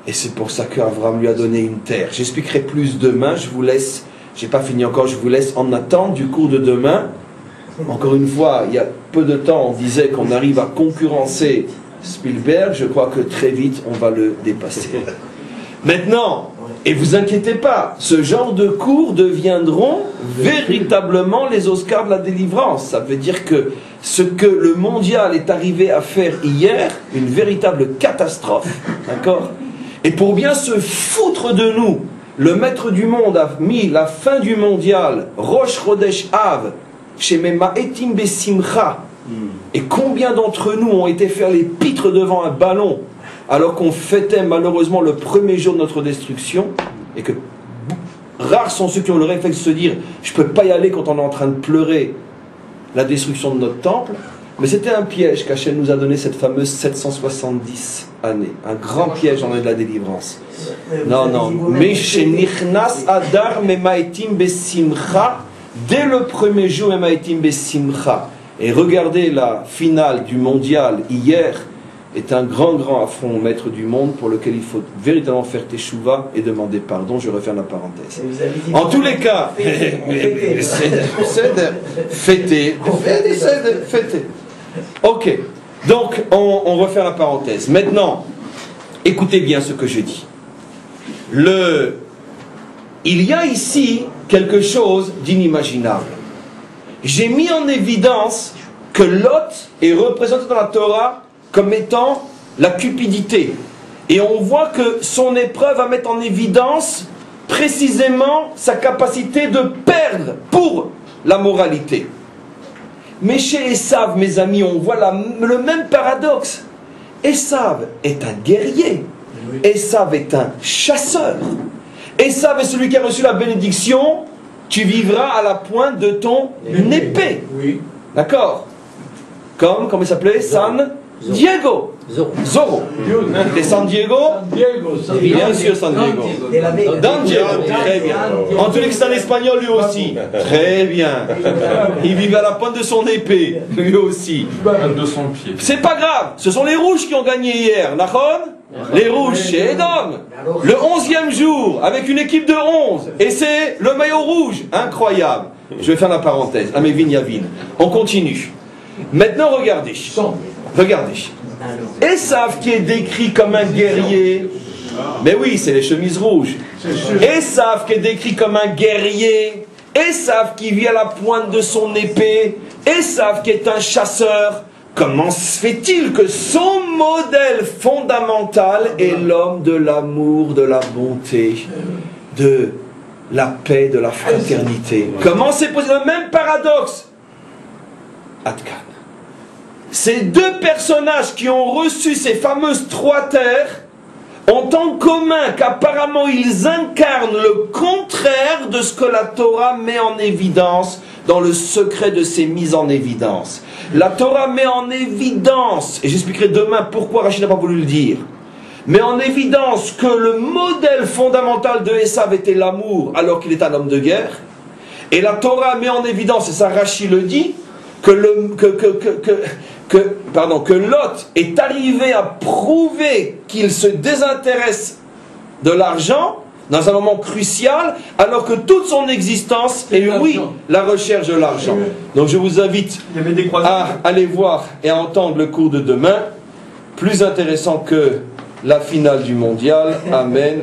Et c'est pour ça qu'Abraham lui a donné une terre. J'expliquerai plus demain, je vous laisse, j'ai pas fini encore, je vous laisse en attente du cours de demain. Encore une fois, il y a peu de temps, on disait qu'on arrive à concurrencer Spielberg. Je crois que très vite, on va le dépasser. Maintenant, et vous inquiétez pas, ce genre de cours deviendront véritablement les Oscars de la délivrance. Ça veut dire que ce que le mondial est arrivé à faire hier, une véritable catastrophe, d'accord? Et pour bien se foutre de nous, le maître du monde a mis la fin du mondial, Rosh Chodesh Av, chez Mema Etim Besimcha. Et combien d'entre nous ont été faire les pitres devant un ballon alors qu'on fêtait malheureusement le premier jour de notre destruction, et que rares sont ceux qui ont le réflexe de se dire je ne peux pas y aller quand on est en train de pleurer la destruction de notre temple. Mais c'était un piège qu'Hachem nous a donné cette fameuse 770 années. Un grand piège en de la délivrance. Non, non. Meshenichnas Adar Memaitim Besimcha. Dès le premier jour, Memaitim Besimcha. Et regardez la finale du mondial hier. Est un grand affront au maître du monde pour lequel il faut véritablement faire teshuva et demander pardon. Je referme la parenthèse. En tous les cas, fêtez. Ok, donc on refait la parenthèse. Maintenant, écoutez bien ce que je dis. Il y a ici quelque chose d'inimaginable. J'ai mis en évidence que Lot est représenté dans la Torah comme étant la cupidité. Et on voit que son épreuve va mettre en évidence précisément sa capacité de perdre pour la moralité. Mais chez Esav, mes amis, on voit le même paradoxe. Esav est un guerrier. Esav est un chasseur. Esav est celui qui a reçu la bénédiction. Tu vivras à la pointe de ton épée. Oui. D'accord? Comment il s'appelait? San Diego. Zorro. Et San Diego? Bien sûr, San Diego. Dan Diego. Très bien. En tous les cas, c'est un espagnol lui aussi. Très bien. Il vivait à la pointe de son épée. Lui aussi. De son pied. C'est pas grave. Ce sont les rouges qui ont gagné hier. Nachon? Les rouges chez Edom. Le 11e jour, avec une équipe de 11. Et c'est le maillot rouge. Incroyable. Je vais faire la parenthèse. Amévin Yavin. On continue. Maintenant, regardez. Esav qui est décrit comme un guerrier. Mais oui, c'est les chemises rouges. Esav qui est décrit comme un guerrier. Esav qui vit à la pointe de son épée. Esav qui est un chasseur. Comment se fait-il que son modèle fondamental est l'homme de l'amour, de la bonté, de la paix, de la fraternité? Comment c'est possible? Le même paradoxe. Adkan. Ces deux personnages qui ont reçu ces fameuses 3 terres ont en commun qu'apparemment ils incarnent le contraire de ce que la Torah met en évidence dans le secret de ses mises en évidence. La Torah met en évidence, et j'expliquerai demain pourquoi Rachid n'a pas voulu le dire, met en évidence que le modèle fondamental de Esav était l'amour alors qu'il est un homme de guerre. Et la Torah met en évidence, et ça Rachid le dit, que Lot est arrivé à prouver qu'il se désintéresse de l'argent dans un moment crucial, alors que toute son existence est, oui, la recherche de l'argent. Donc je vous invite à aller voir et à entendre le cours de demain, plus intéressant que la finale du mondial. Amen.